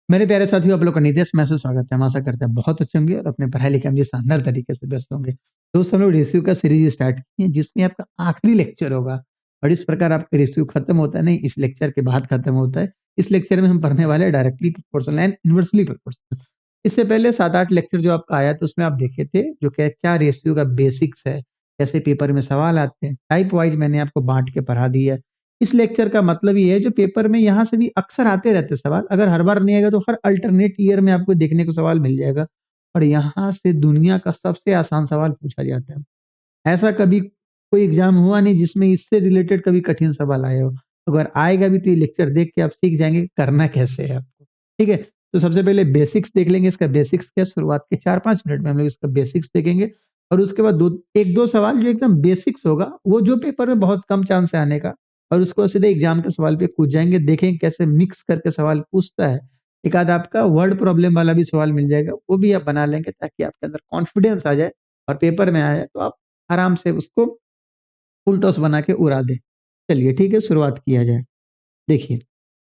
मेरे प्यारे साथियों, आप लोग का नितेश मैसेज स्वागत है। हम आशा करते हैं बहुत अच्छे होंगे और अपने पढ़ाई लिखाई में शानदार तरीके से व्यस्त होंगे। दोस्तों, हम लोग रेशियो का सीरीज स्टार्ट किए हैं जिसमें आपका आखिरी लेक्चर होगा और इस प्रकार आपका रेशियो खत्म होता है, नहीं इस लेक्चर के बाद खत्म होता है। इस लेक्चर में हम पढ़ने वाले हैं directly proportional and inversely proportional. इससे पहले 7-8 लेक्चर जो आपका आया था उसमें आप देखे थे जो क्या रेशियो का बेसिक्स है, कैसे पेपर में सवाल आते हैं, टाइप वाइज मैंने आपको बांट के पढ़ा दिया है। इस लेक्चर का मतलब ये है जो पेपर में यहाँ से भी अक्सर आते रहते सवाल, अगर हर बार नहीं आएगा तो हर अल्टरनेट ईयर में आपको देखने को सवाल मिल जाएगा और यहाँ से दुनिया का सबसे आसान सवाल पूछा जाता है। ऐसा कभी कोई एग्जाम हुआ नहीं जिसमें इससे रिलेटेड कभी कठिन सवाल आया हो। अगर आएगा भी तो ये लेक्चर देख के आप सीख जाएंगे कि करना कैसे है आपको। ठीक है, तो सबसे पहले बेसिक्स देख लेंगे। इसका बेसिक्स क्या, शुरुआत के 4-5 मिनट में हम लोग इसका बेसिक्स देखेंगे और उसके बाद एक दो सवाल जो एकदम बेसिक्स होगा वो जो पेपर में बहुत कम चांस है आने का, और उसको सीधे एग्जाम के सवाल पे कूद जाएंगे, देखेंगे कैसे मिक्स करके सवाल पूछता है। एक आध आपका वर्ड प्रॉब्लम वाला भी सवाल मिल जाएगा, वो भी आप बना लेंगे ताकि आपके अंदर कॉन्फिडेंस आ जाए और पेपर में आए तो आप आराम से उसको फुल टॉस बना के उड़ा दें। चलिए ठीक है, शुरुआत किया जाए। देखिए,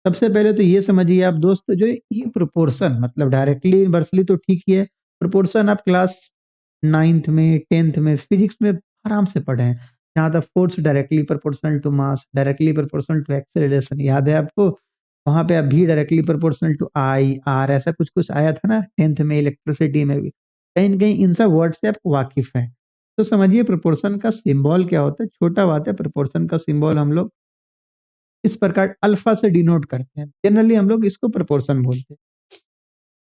सबसे पहले तो ये समझिए आप दोस्त, जो ये प्रोपोर्शन मतलब डायरेक्टली इनवर्सली तो ठीक ही है। प्रोपोर्शन आप क्लास 9th में 10th में फिजिक्स में आराम से पढ़े हैं। जहाँ तक force directly proportional to mass, directly proportional to acceleration याद है आपको? वहां पे आप भी directly proportional to I R ऐसा कुछ कुछ आया था ना 10th में, इलेक्ट्रिसिटी में भी कहीं न कहीं इन सब वर्ड से आप वाकिफ हैं। तो समझिए प्रोपोर्शन का सिंबल क्या होता है। छोटा बात है, प्रोपोर्शन का सिंबल हम लोग इस प्रकार अल्फा से डिनोट करते हैं। जनरली हम लोग इसको प्रोपोर्शन बोलते हैं।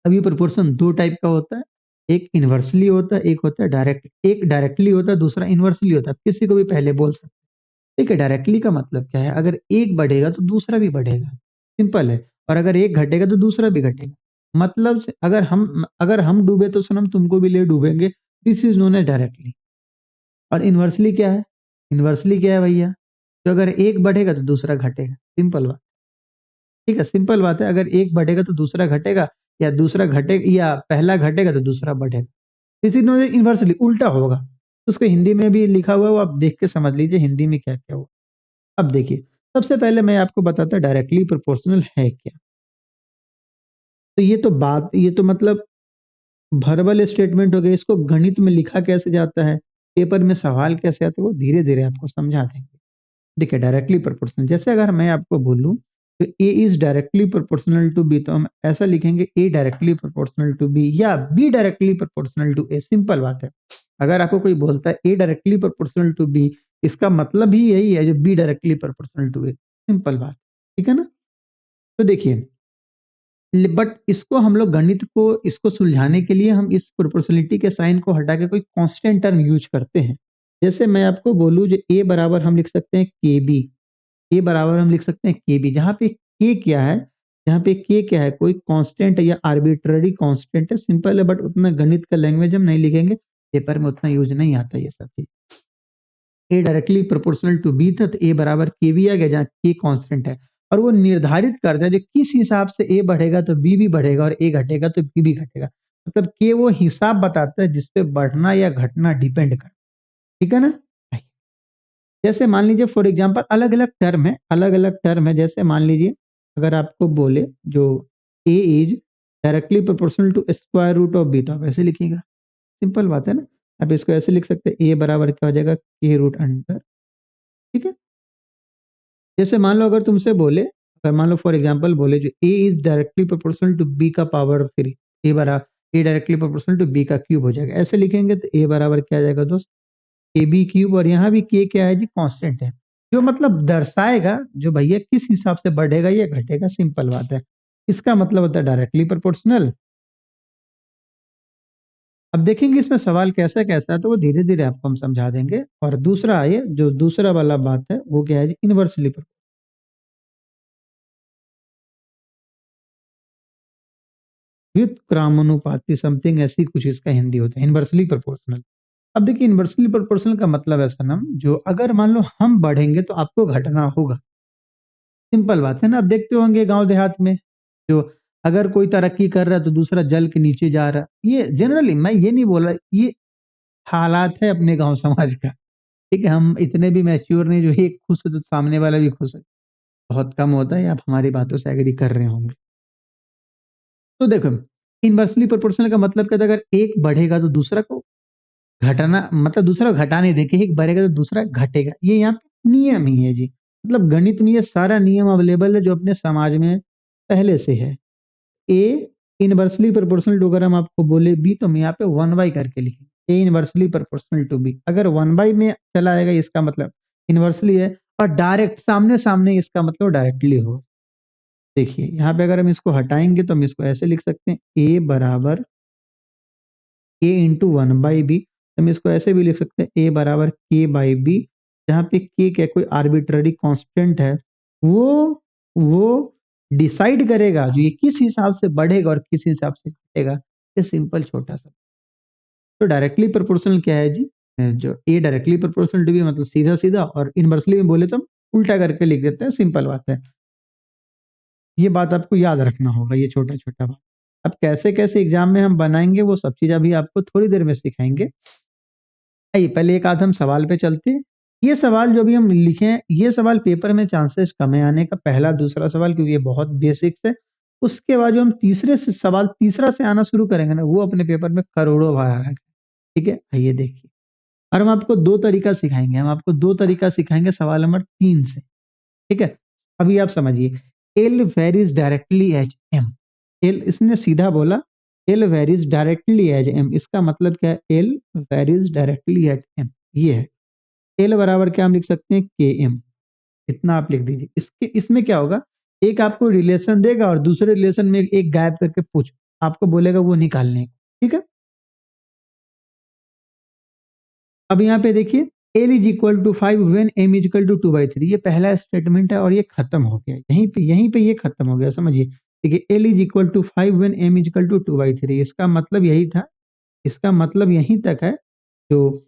अब ये प्रोपोर्शन दो टाइप का होता है, एक इनवर्सली होता है, एक होता है डायरेक्ट। एक डायरेक्टली होता है, दूसरा इनवर्सली होता है। किसी को भी पहले बोल सकते हैं। ठीक है, डायरेक्टली का मतलब क्या है, अगर एक बढ़ेगा तो दूसरा भी बढ़ेगा, सिंपल है। और अगर एक घटेगा तो दूसरा भी घटेगा। मतलब से अगर हम डूबे तो सनम तुमको भी ले डूबेंगे। This is known as directly. और इनवर्सली क्या है? इनवर्सली क्या है भैया? तो अगर एक बढ़ेगा तो दूसरा घटेगा, सिंपल बात। ठीक है, सिंपल बात है। अगर एक बढ़ेगा तो दूसरा घटेगा, या दूसरा घटेगा या पहला घटेगा तो दूसरा बढ़ेगा। इसी नोन इनवर्सली उल्टा होगा। उसको हिंदी में भी लिखा हुआ है, वो आप देख के समझ लीजिए हिंदी में क्या क्या हुआ। अब देखिए, सबसे पहले मैं आपको बताता डायरेक्टली प्रोपोर्शनल है क्या। तो ये तो मतलब वर्बल स्टेटमेंट हो गया। इसको गणित में लिखा कैसे जाता है, पेपर में सवाल कैसे आते हैं, वो धीरे धीरे आपको समझा देंगे। देखिए, डायरेक्टली प्रोपोर्शनल, जैसे अगर मैं आपको बोलूं तो A is directly proportional to B, तो हम ऐसा लिखेंगे A directly proportional to B या B directly proportional to A. Simple बात है। अगर आपको कोई बोलता है A directly proportional to B, इसका मतलब ही यही है जो B directly proportional to A. Simple बात, ठीक है ना? तो देखिए, बट इसको हम लोग गणित को इसको सुलझाने के लिए हम इस प्रोपोर्शनलिटी के साइन को हटा के कोई कांस्टेंट टर्म यूज करते हैं। जैसे मैं आपको बोलूं जो ए बराबर हम लिख सकते हैं के बी। ए बराबर हम लिख सकते हैं के बी, जहाँ पे के क्या है, जहाँ पे के क्या है, कोई कांस्टेंट है या आर्बिट्ररी कांस्टेंट है। सिंपल है, बट उतना गणित का लैंग्वेज हम नहीं लिखेंगे, पेपर में उतना यूज नहीं आता ये सब चीज। ए डायरेक्टली प्रोपोर्शनल टू बी था तो ए बराबर के बी आ गया, जहाँ के कांस्टेंट है। और वो निर्धारित करता है जो किस हिसाब से ए बढ़ेगा तो बी भी बढ़ेगा और ए घटेगा तो बी भी घटेगा। मतलब के वो हिसाब बताता है जिसपे बढ़ना या घटना डिपेंड कर। ठीक है ना? जैसे मान लीजिए फॉर एग्जांपल अलग अलग टर्म है, अलग अलग टर्म है। जैसे मान लीजिए अगर आपको बोले जो A is directly proportional to square root of B, तो आप ऐसे लिखिएगा। सिंपल बात है ना? आप इसको ऐसे लिख सकते हैं, ए बराबर क्या हो जाएगा, के रूट अंडर। ठीक है, जैसे मान लो अगर तुमसे बोले, अगर मान लो फॉर एग्जांपल बोले जो A is directly proportional to B का पावर 3, ए बराबर A directly proportional to B का क्यूब हो जाएगा। ऐसे लिखेंगे तो ए बराबर क्या आ जाएगा दोस्त, ए बी क्यूब। और यहाँ भी के क्या है जी, कांस्टेंट है, जो मतलब दर्शाएगा जो भैया किस हिसाब से बढ़ेगा या घटेगा। सिंपल बात है। इसका मतलब होता है डायरेक्टली प्रोपोर्शनल। अब देखेंगे इसमें सवाल कैसा कैसा है, तो वो धीरे धीरे आपको हम समझा देंगे। और दूसरा ये जो दूसरा वाला बात है वो क्या है जी, इनवर्सली व्युत्क्रमानुपाती समथिंग, ऐसी कुछ इसका हिंदी होता है, इनवर्सली प्रोपोर्शनल। अब देखिए, इनवर्सली प्रोपोर्शनल का मतलब ऐसा ना, जो अगर मान लो हम बढ़ेंगे तो आपको घटना होगा। सिंपल बात है ना? आप देखते होंगे गांव देहात में जो अगर कोई तरक्की कर रहा है तो दूसरा जल के नीचे जा रहा है। ये जनरली, मैं ये नहीं बोल रहा, ये हालात है अपने गांव समाज का। ठीक है, हम इतने भी मैच्योर नहीं जो एक खुश है तो सामने वाला भी खुश है। बहुत कम होता है, आप हमारी बातों से एग्री कर रहे होंगे। तो देखो, इनवर्सली प्रोपोर्शनल का मतलब क्या था, अगर एक बढ़ेगा तो दूसरा को घटाना, मतलब दूसरा को घटाने देके एक बढ़ेगा तो दूसरा घटेगा, ये यहाँ पे नियम ही है जी। मतलब गणित में ये सारा नियम अवेलेबल है जो अपने समाज में पहले से है। ए इनवर्सली प्रोपोर्शनल टू, अगर हम आपको बोले बी, तो हम यहाँ पे 1/, करके लिखें ए इनवर्सली प्रोपोर्शनल टू बी। अगर 1/, में चला आएगा इसका मतलब इनवर्सली है, और डायरेक्ट सामने सामने इसका मतलब डायरेक्टली हो। देखिए यहाँ पे अगर हम इसको हटाएंगे तो हम इसको ऐसे लिख सकते हैं, ए बराबर ए इंटू 1/b। हम इसको ऐसे भी लिख सकते हैं, ए बराबर के बाई बी, जहाँ पे के क्या कोई आर्बिट्ररी कांस्टेंट है, वो डिसाइड करेगा जो ये किस हिसाब से बढ़ेगा और किस हिसाब से घटेगा। ये सिंपल छोटा सा। तो डायरेक्टली प्रोपोर्शनल क्या है जी, जो ए डायरेक्टली प्रोपोर्शनल टू बी मतलब सीधा सीधा, और इनवर्सली में बोले तो हम उल्टा करके लिख देते हैं, सिंपल बात है। ये बात आपको याद रखना होगा, ये छोटा छोटा बात। अब कैसे कैसे एग्जाम में हम बनाएंगे वो सब चीज अभी आपको थोड़ी देर में सिखाएंगे। आइए पहले एक आध हम सवाल पे चलते हैं। ये सवाल जो भी हम लिखे हैं, ये सवाल पेपर में चांसेस कम है आने का, पहला दूसरा सवाल, क्योंकि ये बहुत बेसिक्स है। उसके बाद जो हम तीसरे से सवाल तीसरा से आना शुरू करेंगे ना, वो अपने पेपर में करोड़ों बार आएगा। ठीक है, आइए देखिए। और हम आपको दो तरीका सिखाएंगे, हम आपको दो तरीका सिखाएंगे सवाल नंबर 3 से। ठीक है, अभी आप समझिए, L varies directly as M. L इसने सीधा बोला, L varies directly as M, इसका मतलब क्या है, L varies directly at M, ये है। एल बराबर क्या हम लिख सकते हैं, के एम। इतना आप लिख दीजिए। इसके इसमें क्या होगा, एक आपको रिलेशन देगा और दूसरे रिलेशन में एक गायब करके पूछ, आपको बोलेगा वो निकालने को। ठीक है, अब यहाँ पे देखिए, L is equal to 5 when M is equal to 2/3, ये पहला स्टेटमेंट है और ये खत्म हो गया, यहीं पे ये खत्म हो गया, समझिए। देखिए, L is equal to 5 when M is equal to 2/3, इसका मतलब यही था, इसका मतलब यहीं तक है। तो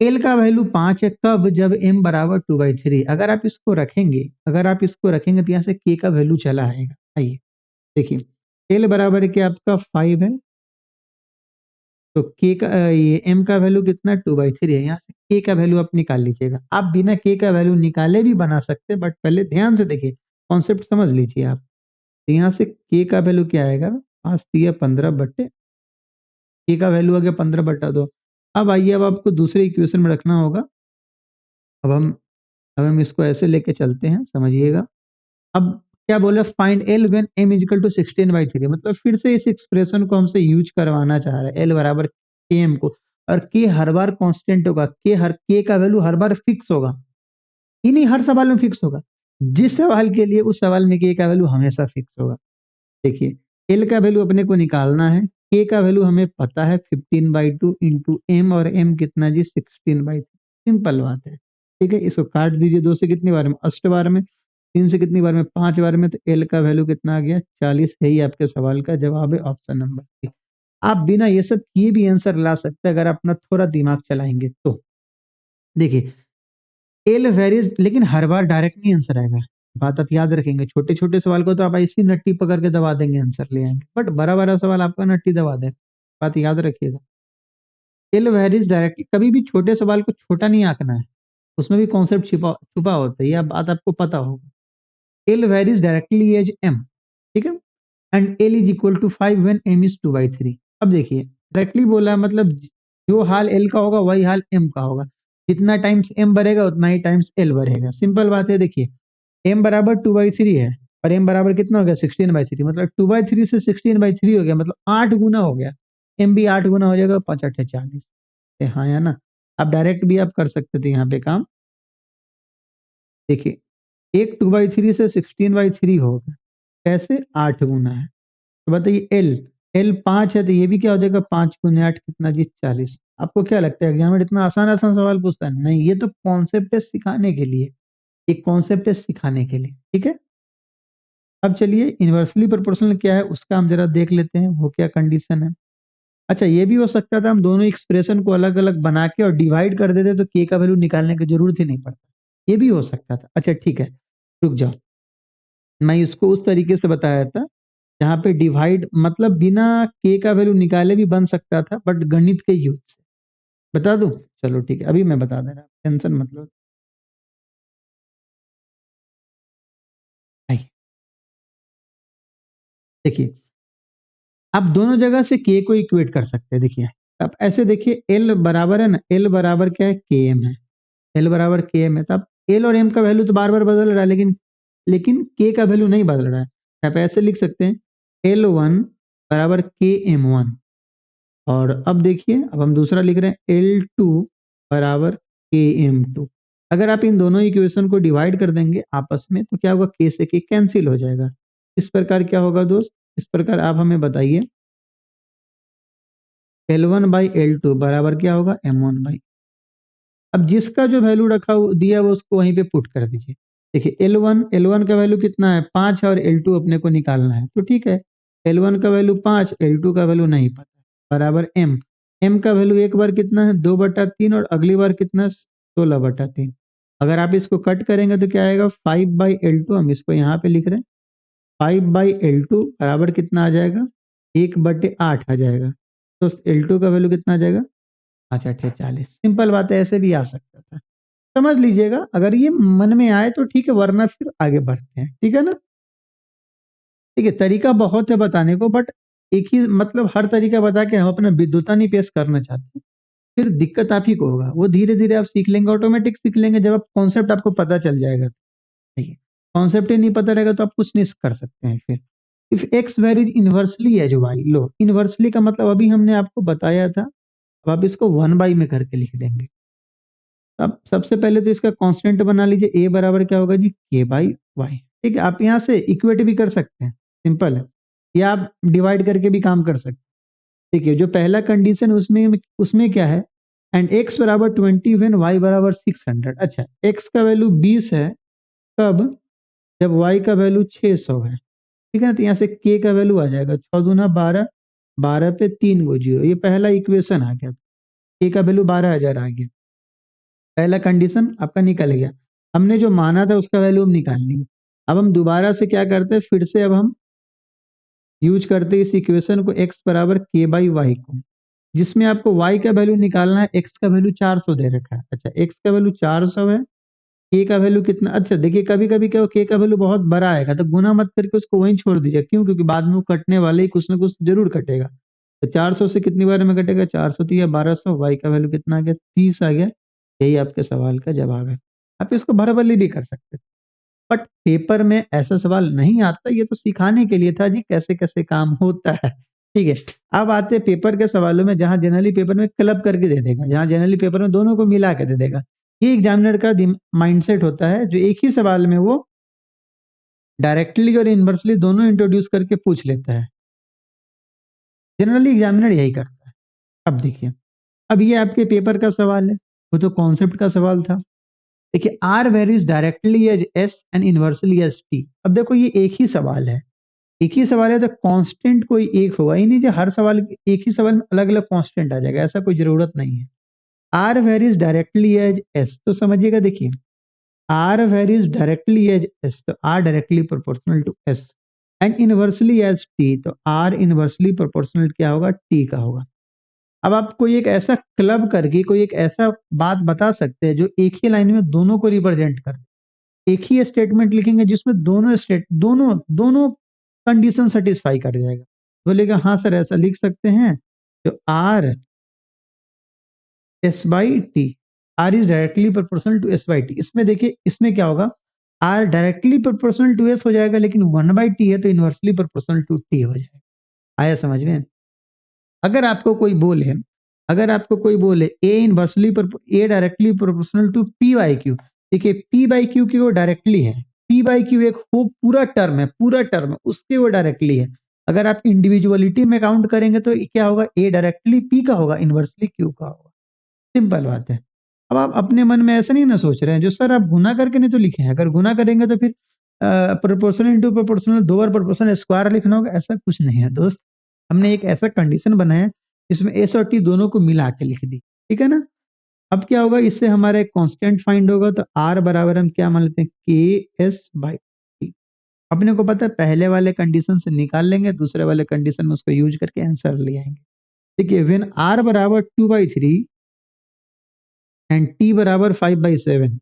एल का वैल्यू 5 है कब, जब एम बराबर 2/3। अगर आप इसको रखेंगे, अगर आप इसको रखेंगे तो यहाँ से के का वैल्यू चला आएगा। आइए देखिए, एल बराबर है कि आपका 5 है, तो के का ये एम का वैल्यू कितना, 2/3 है। यहाँ से के का वैल्यू आप निकाल लीजिएगा। आप बिना के का वैल्यू निकाले भी बना सकते हैं, बट पहले ध्यान से देखिए, कॉन्सेप्ट समझ लीजिए आप। तो यहाँ से के का वैल्यू क्या आएगा, 5×3 = 15, के का वैल्यू आ गया 15/2। अब आइए, अब आपको दूसरे इक्वेशन में रखना होगा। अब हम अब हम इसको ऐसे लेके चलते हैं, समझिएगा। अब क्या बोले, find L when M is equal to 16/3, मतलब फिर से इस एक्सप्रेशन को हमसे यूज करवाना चाह रहा है, एल बराबर के एम को। और के हर बार कांस्टेंट होगा, के का वैल्यू हर बार फिक्स होगा, ही नहीं हर सवाल में फिक्स होगा। जिस सवाल के लिए उस सवाल में के का वैल्यू हमेशा फिक्स होगा। देखिए, एल का वैल्यू अपने को निकालना है, के का वैल्यू हमें पता है 15/2 इंटू एम, और एम कितना जी, 16/3। सिंपल बात है। ठीक है, इसको काट दीजिए, 2 से कितनी बार में, 8 बार में, 3 से कितनी बार में, 5 बार में, तो एल का वैल्यू कितना आ गया, 40। यही आपके सवाल का जवाब है, ऑप्शन नंबर सी। आप बिना ये सब किए भी आंसर ला सकते हैं अगर अपना थोड़ा दिमाग चलाएंगे तो। देखिए, एल वेरीज, लेकिन हर बार डायरेक्ट नहीं आंसर आएगा, बात आप याद रखेंगे। छोटे छोटे सवाल को तो आप ऐसी नट्टी पकड़ के दबा देंगे, आंसर ले आएंगे, बट बड़ा बड़ा सवाल आपका नट्टी दबा देगा, बात याद रखिएगा। एल वेरीज डायरेक्टली, कभी भी छोटे सवाल को छोटा नहीं आंकना है, उसमें भी कॉन्सेप्ट छिपा छुपा होता है, यह बात आपको पता होगा। L varies directly as M, ठीक है, and L is equal to 5 when M is 2/3। अब देखिए, डायरेक्टली बोला है, मतलब जो हाल एल का होगा वही हाल एम का होगा, जितना टाइम्स एम बढ़ेगा उतना ही टाइम्स एल बढ़ेगा, सिंपल बात है। देखिए, एम बराबर 2/3 है, और एम बराबर कितना हो गया, 16/3, मतलब 2/3 से 16/3 हो गया, मतलब 8 गुना हो गया। एम भी 8 गुना हो जाएगा, 5×8 = 40। हाँ या ना, आप डायरेक्ट भी आप कर सकते थे यहाँ पे काम। देखिए, एक 2/3 से 16/3 होगा, कैसे, 8 गुना है। तो बताइए, एल एल 5 है, तो ये भी क्या हो जाएगा, 5×8 कितना जी, 40। आपको क्या लगता है एग्जाम में इतना आसान आसान सवाल पूछता है? नहीं, ये तो कॉन्सेप्ट है सिखाने के लिए, एक कॉन्सेप्ट है सिखाने के लिए। ठीक है, अब चलिए, इन्वर्सली प्रोपोर्शनल क्या है उसका हम जरा देख लेते हैं, वो क्या कंडीशन है। अच्छा, ये भी हो सकता था हम दोनों एक्सप्रेशन को अलग अलग बना के और डिवाइड कर देते, तो के का वैल्यू निकालने की जरूरत ही नहीं पड़ता, ये भी हो सकता था। अच्छा ठीक है, रुक जाओ, मैं इसको उस तरीके से बताया था जहाँ पे डिवाइड मतलब बिना के का वैल्यू निकाले भी बन सकता था, बट गणित के यूज से। बता दूं, चलो ठीक है, अभी मैं बता दे रहा हूँ, टेंशन मतलब। आइए देखिए, आप दोनों जगह से के को इक्वेट कर सकते हैं। देखिए अब ऐसे देखिए एल बराबर है ना, एल बराबर क्या है, के एम है, एल बराबर के एम है। तो अब एल और एम का वैल्यू तो बार बार बदल रहा है, लेकिन के का वैल्यू नहीं बदल रहा है। आप ऐसे लिख सकते हैं एल वन बराबर के एम वन। और अब देखिए अब हम दूसरा लिख रहे हैं एल टू बराबर के एम टू। अगर आप इन दोनों इक्वेशन को डिवाइड कर देंगे आपस में तो क्या होगा, के से के कैंसिल हो जाएगा। इस प्रकार क्या होगा दोस्त, इस प्रकार आप हमें बताइए L one by L two बराबर क्या होगा, एम वन बाई। अब जिसका जो वैल्यू रखा दिया वो उसको वहीं पे पुट कर दीजिए। देखिए एल वन का वैल्यू कितना है, 5 है, और एल टू अपने को निकालना है तो ठीक है, एल वन का वैल्यू 5, एल टू का वैल्यू नहीं पता, बराबर एम। एम का वैल्यू एक बार कितना है, 2/3, और अगली बार कितना है, 16/3। अगर आप इसको कट करेंगे तो क्या आएगा, 5/L2, हम इसको यहाँ पे लिख रहे हैं 5/L2 बराबर कितना आ जाएगा, 1/8 आ जाएगा। तो एल टू का वैल्यू कितना आ जाएगा, 5×8 = 40। सिंपल बात है, ऐसे भी आ सकता था। समझ लीजिएगा, अगर ये मन में आए तो ठीक है, वरना फिर आगे बढ़ते हैं, ठीक है ना। ठीक है, तरीका बहुत है बताने को, बट एक ही मतलब हर तरीका बता के हम अपना विद्वता नहीं पेश करना चाहते, फिर दिक्कत आप ही को होगा। वो धीरे धीरे आप सीख लेंगे, ऑटोमेटिक सीख लेंगे, जब आप कॉन्सेप्ट आपको पता चल जाएगा। ठीक है, कॉन्सेप्ट ही नहीं पता रहेगा तो आप कुछ नहीं कर सकते हैं फिर। If x varies inversely as y, लो इनवर्सली का मतलब अभी हमने आपको बताया था, अब आप इसको 1/, में करके लिख देंगे। अब सबसे पहले तो इसका कांस्टेंट बना लीजिए, ए बराबर क्या होगा जी, के बाई वाई। ठीक है, आप यहाँ से इक्वेट भी कर सकते हैं, सिंपल है, या आप डिवाइड करके भी काम कर सकते हैं। ठीक है, जो पहला कंडीशन उसमें उसमें क्या है, एंड एक्स बराबर 20 व्हेन वाई बराबर 600। अच्छा, एक्स का वैल्यू 20 है कब, जब वाई का वैल्यू 600 है। ठीक है ना, तो यहाँ से के का वैल्यू आ जाएगा 6×2 = 12, 12 पे 3 गो जीरो, ये पहला इक्वेशन आ गया, के का वैल्यू 12,000 आ गया। पहला कंडीशन आपका निकल गया, हमने जो माना था उसका वैल्यू हम निकाल लिए। अब हम दोबारा से क्या करते हैं, फिर से अब हम यूज करते हैं इस इक्वेशन को, x बराबर के बाई वाई को, जिसमें आपको y का वैल्यू निकालना है, x का वैल्यू 400 दे रखा है। अच्छा, x का वैल्यू 400 है, k का वैल्यू कितना, अच्छा देखिए कभी कभी क्या हो, k का वैल्यू बहुत बड़ा आएगा तो गुना मत करके उसको वहीं छोड़ दीजिए, क्यों, क्योंकि बाद में वो कटने वाले ही कुछ ना कुछ जरूर कटेगा। तो 400 से कितनी बार में कटेगा, 400 तो या 1200, y का वैल्यू कितना आ गया, 30 आ गया। यही आपके सवाल का जवाब है। आप इसको भरबली भी कर सकते हैं, बट पेपर में ऐसा सवाल नहीं आता, ये तो सिखाने के लिए था जी कैसे कैसे काम होता है। ठीक है, अब आते हैं पेपर के सवालों में, जहां जनरली पेपर में क्लब करके दे देगा, जहां जनरली पेपर में दोनों को मिला के दे देगा। ये एग्जामिनर का माइंडसेट होता है, जो एक ही सवाल में वो डायरेक्टली और इनवर्सली दोनों इंट्रोड्यूस करके पूछ लेता है। जनरली एग्जामिनर यही करता है। अब देखिए, अब ये आपके पेपर का सवाल है, वो तो कॉन्सेप्ट का सवाल था। देखिए, R varies directly as S and inversely as T. अब देखो ये एक ही सवाल है, एक ही सवाल है, तो कांस्टेंट कोई एक होगा ही नहीं, जो हर सवाल एक ही सवाल में अलग अलग कांस्टेंट आ जाएगा, ऐसा कोई जरूरत नहीं है। R varies directly as S, तो समझिएगा, देखिए R varies directly as S, तो R directly proportional to S, and inversely as T, तो आर इनवर्सली प्रोपोर्शनल क्या होगा, टी का होगा। अब आप कोई एक ऐसा क्लब करके कोई एक ऐसा बात बता सकते हैं जो एक ही लाइन में दोनों को रिप्रेजेंट कर, एक ही स्टेटमेंट लिखेंगे जिसमें दोनों दोनों कंडीशन सेटिस्फाई कर जाएगा। बोलेगा हाँ सर ऐसा लिख सकते हैं, तो R S by T, R is directly proportional to S by T. इसमें देखिए, इसमें क्या होगा, R directly proportional to S हो जाएगा, लेकिन 1/t है तो इनवर्सली प्रोपोर्शनल टू टी हो जाएगा। आया समझ में। अगर आपको कोई बोले, अगर आपको कोई बोले A directly proportional to P by Q, देखिए पी बाई क्यू की वो डायरेक्टली है, पी बाई क्यू एक हो पूरा टर्म है, पूरा टर्म है उसके वो डायरेक्टली है। अगर आप इंडिविजुअलिटी में काउंट करेंगे तो क्या होगा, ए डायरेक्टली पी का होगा, इनवर्सली क्यू का होगा। सिंपल बात है। अब आप अपने मन में ऐसा नहीं ना सोच रहे हैं, जो सर आप गुना करके नहीं तो लिखे हैं, अगर गुना करेंगे तो फिर प्रोपोर्शनल इंटू प्रोपोर्शनल, 2 बार प्रोपोर्शनल स्क्वायर लिखना होगा, ऐसा कुछ नहीं है दोस्त। हमने एक ऐसा कंडीशन बनाया जिसमें एस और टी दोनों को मिला के लिख दी, ठीक है ना। अब क्या होगा, इससे हमारा एक कांस्टेंट फाइंड होगा, तो आर बराबर हम क्या मान लेते हैं, के एस बाई टी। अपने को पता है पहले वाले कंडीशन से निकाल लेंगे, दूसरे वाले कंडीशन में उसको यूज करके आंसर ले आएंगे। देखिए, व्हेन आर बराबर 2/3 एंड टी बराबर 5/7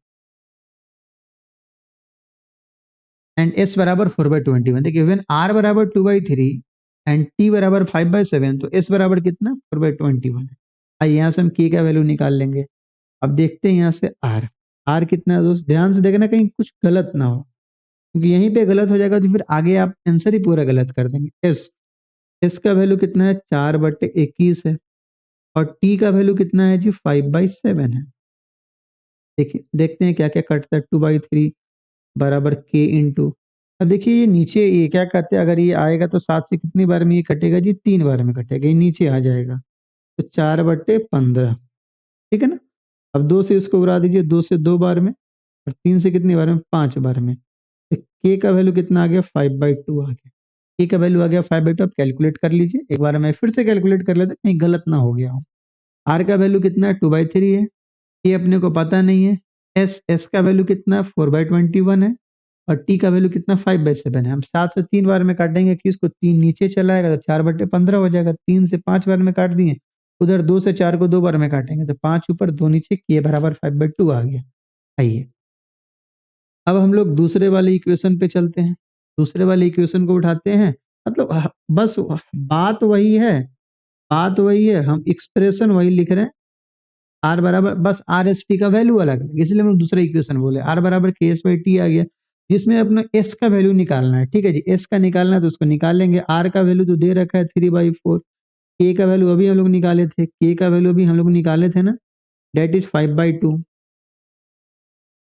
एंड एस बराबर 4/21। देखिए, व्हेन आर बराबर 2/3 एंड टी बराबर 5/7, तो एस बराबर कितना 4/21 है। आइए यहाँ से हम के का वैल्यू निकाल लेंगे। अब देखते हैं यहाँ से आर, आर कितना है दोस्त, ध्यान से देखना कहीं कुछ गलत ना हो, क्योंकि यहीं पे गलत हो जाएगा तो फिर आगे आप आंसर ही पूरा गलत कर देंगे। एस, एस का वैल्यू कितना है 4/21 है, और टी का वैल्यू कितना है जी 5/7 है। देखिए देखते हैं क्या क्या कटता है, 2/3 बराबर के इंटू, अब देखिए ये नीचे ये क्या कहते हैं, अगर ये आएगा तो 7 से कितनी बार में ये कटेगा जी 3 बार में कटेगा, ये नीचे आ जाएगा, तो 4/15, ठीक है ना। अब 2 से इसको उड़ा दीजिए, 2 से 2 बार में, और 3 से कितनी बार में 5 बार में, तो के का वैल्यू कितना आ गया 5/2 आ गया। के का वैल्यू आ गया 5/2, आप कैलकुलेट कर लीजिए, एक बार मैं फिर से कैलकुलेट कर लेते कहीं गलत ना हो गया हो। आर का वैल्यू कितना है 2/3 है, ये अपने को पता नहीं है। एस, एस का वैल्यू कितना है 4/21 है, और टी का वैल्यू कितना 5/7 है। हम 7 से 3 बार में काटेंगे कि इसको 3 नीचे चला आएगा तो 4/15 हो जाएगा, 3 से 5 बार में काट दिए, उधर 2 से 4 को 2 बार में काटेंगे तो 5 ऊपर 2 नीचे, के बराबर 5/2 आ गया। आइए अब हम लोग दूसरे वाले इक्वेशन पे चलते हैं, दूसरे वाले इक्वेशन को उठाते हैं, मतलब बस बात वही है, बात वही है, हम एक्सप्रेशन वही लिख रहे हैं। आर बराबर बस आर एस टी का वैल्यू अलग है, इसलिए हम दूसरा इक्वेशन बोले, आर बराबर के एस बाई टी आ गया, जिसमें अपना एस का वैल्यू निकालना है। ठीक है जी, एस का निकालना है तो उसको निकालेंगे। आर का वैल्यू तो दे रखा है 3/4, के का वैल्यू अभी हम लोग निकाले थे, के का वैल्यू अभी हम लोग निकाले थे ना, डेट इज 5/2।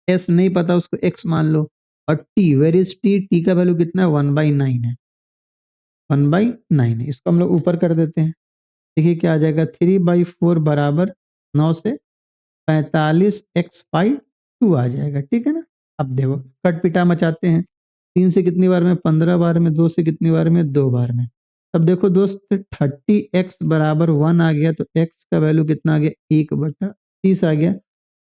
एस नहीं पता उसको एक्स मान लो, और T where is T, T का वैल्यू कितना है 1/9 है, 1/9 है, इसको हम लोग ऊपर कर देते हैं। देखिए क्या आ जाएगा 3/4 बराबर 9 से 45x/2 आ जाएगा, ठीक है ना। अब देखो कट पिटा मचाते हैं, 3 से कितनी बार में 15 बार में, 2 से कितनी बार में 2 बार में। अब देखो दोस्त 30x बराबर 1 आ गया, तो x का वैल्यू कितना आ गया 1/30 आ गया,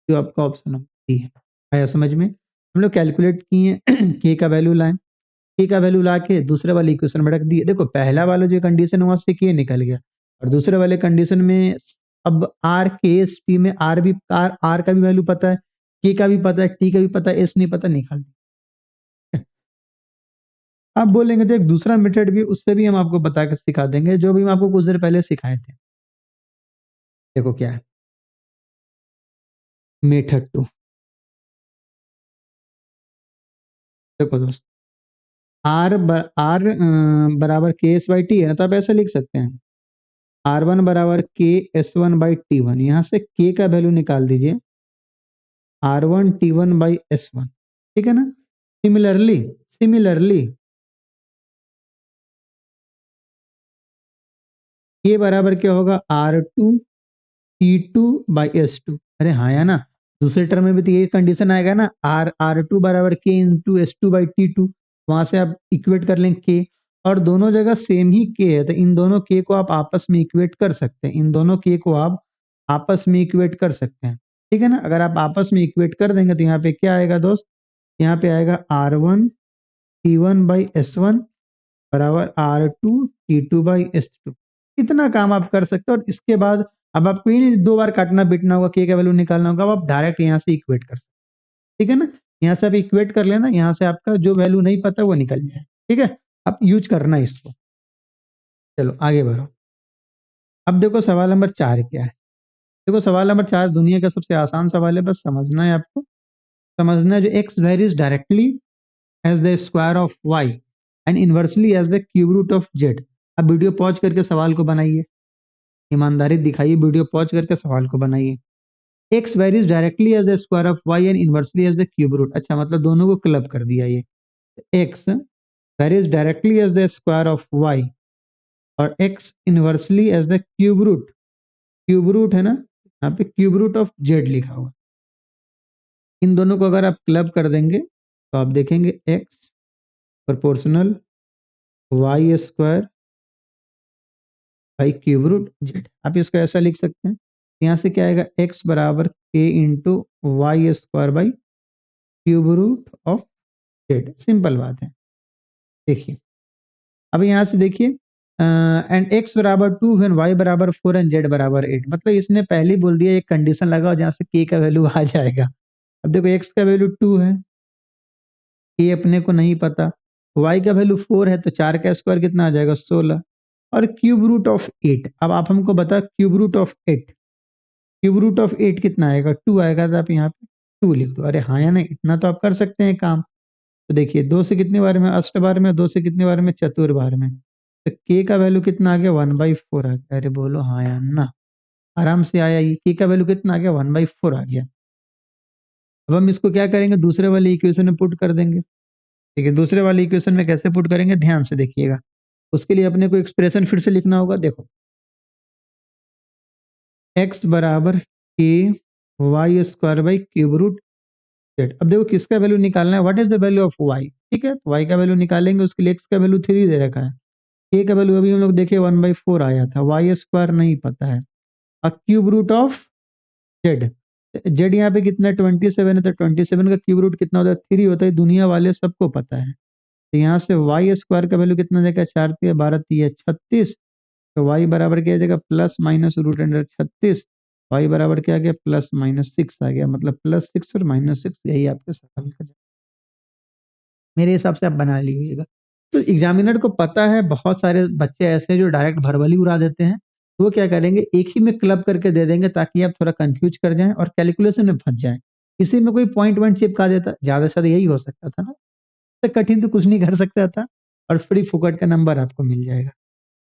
जो आपका ऑप्शन नंबर डी है। आया समझ में। हम लोग कैलकुलेट किए के का वैल्यू लाए, के का वैल्यू ला के दूसरे वाले इक्वेशन में रख दिए। देखो पहला वाला जो कंडीशन है वहां से के निकल गया, और दूसरे वाले कंडीशन में अब आर के एस टी में आर भी, आर का भी वैल्यू पता है, के का भी पता है, टी का भी पता है, एस नहीं पता, निकाल दिया। आप बोलेंगे तो एक दूसरा मेथड भी, उससे भी हम आपको बता के सिखा देंगे, जो भी हम आपको कुछ देर पहले सिखाए थे। देखो क्या है मेथड 2। देखो दोस्त आर बराबर के एस बाई टी है ना, तो आप ऐसे लिख सकते हैं R1 बराबर के S1/T1, यहाँ से के का वैल्यू निकाल दीजिए R1T1/S1, ठीक है ना। सिमिलरली, सिमिलरली के बराबर क्या होगा R2T2/S2। अरे हाँ या ना, दूसरे टर्म में भी तो ये कंडीशन आएगा ना, R2 बराबर के इंटू S2/T2, वहां से आप इक्वेट कर लेंगे के, और दोनों जगह सेम ही के है, तो इन दोनों के को आप आपस में इक्वेट कर सकते हैं, इन दोनों के को आप आपस में इक्वेट कर सकते हैं, ठीक है ना। अगर आप आपस में इक्वेट कर देंगे तो यहाँ पे क्या आएगा दोस्त, यहाँ पे आएगा R1T1/S1 बराबर R2T2/S2। इतना काम आप कर सकते हो, और इसके बाद अब आपको ये नहीं 2 बार काटना पीटना होगा, के का वैल्यू निकालना होगा, अब आप डायरेक्ट यहाँ से इक्वेट कर सकते, ठीक है ना। यहाँ से आप इक्वेट कर लेना, यहाँ से आपका जो वैल्यू नहीं पता वो निकल जाए, ठीक है। आप यूज करना इसको। चलो आगे बढ़ो। अब देखो सवाल नंबर 4 क्या है। देखो सवाल नंबर 4 दुनिया का सबसे आसान सवाल है, बस समझना है आपको। समझना है, जो x varies directly as the square of y and inversely as the cube root of z। अब वीडियो पॉज करके सवाल को बनाइए, ईमानदारी दिखाइए, वीडियो पॉज करके सवाल को बनाइए। x varies directly as the square of y and inversely as the cube root, अच्छा मतलब दोनों को क्लब कर दिया ये। x varies directly as the square of y और x inversely as the cube root है ना, यहाँ पे क्यूब रूट ऑफ z लिखा हुआ। इन दोनों को अगर आप क्लब कर देंगे तो आप देखेंगे x proportional y square by cube root z. आप इसको ऐसा लिख सकते हैं, यहाँ से क्या आएगा x बराबर के into y square by cube root of z. Simple बात है। देखिए अब यहाँ से देखिए एंड x बराबर 2 व्हेन y बराबर 4 एंड z बराबर 8, मतलब इसने पहले ही बोल दिया एक कंडीशन लगाओ जहाँ से k का वैल्यू आ जाएगा। अब देखो x का वैल्यू 2 है, ये अपने को नहीं पता, y का वैल्यू 4 है, तो 4 का स्क्वायर कितना आ जाएगा 16, और क्यूब रूट ऑफ 8। अब आप हमको बता cube root of 8, cube root of 8 कितना आएगा? 2 आएगा। तो आप यहाँ पे 2 लिख दो। अरे हाँ या नहीं, इतना तो आप कर सकते हैं काम। तो देखिए 2 से कितनी बार में? अष्ट बार में। 2 से कितनी बार में? चतुर बार में। तो के का वैल्यू कितना आ गया? 1/4 आ गया। अरे बोलो हाँ या ना, आराम से आया। ये के का वैल्यू कितना आ गया? 1/4 आ गया। अब हम इसको क्या करेंगे? दूसरे वाले इक्वेशन में पुट कर देंगे। ठीक है, दूसरे वाले इक्वेशन में कैसे पुट करेंगे ध्यान से देखिएगा। उसके लिए अपने को एक्सप्रेशन फिर से लिखना होगा। देखो x बराबर के y square by cube root z. अब देखो किसका वैल्यू निकालना है? What is the value of y। ठीक है, तो y का वैल्यू निकालेंगे। उसके लिए x का वैल्यू 3 दे रखा है। k का वैल्यू अभी हम लोग देखे 1/4 आया था। y स्क्वायर नहीं पता है। और cube root of z, z यहाँ पे कितना है? 27 है। तो 27 का क्यूब रूट कितना होता है? 3 होता है। दुनिया वाले सबको पता है। तो यहाँ से वाई स्क्वायर का वैल्यू कितना देगा? 4 3 12 3 36। तो वाई बराबर क्या आ जाएगा? Plus minus root under 36। Y बराबर क्या आ गया? प्लस माइनस 6 आ गया। मतलब +6 और -6, यही आपके सवाल का मेरे हिसाब से आप बना लीजिएगा। तो एग्जामिनर को पता है बहुत सारे बच्चे ऐसे हैं जो डायरेक्ट भरबली उड़ा देते हैं। तो वो क्या करेंगे? एक ही में क्लब करके दे देंगे ताकि आप थोड़ा कंफ्यूज कर जाएं और कैलकुलेशन में फंस जाएं। इसी में कोई पॉइंट वॉइंट चिपका देता, ज्यादा से ज्यादा यही हो सकता था ना। तो कठिन तो कुछ नहीं कर सकता था, और फ्री फुकट का नंबर आपको मिल जाएगा।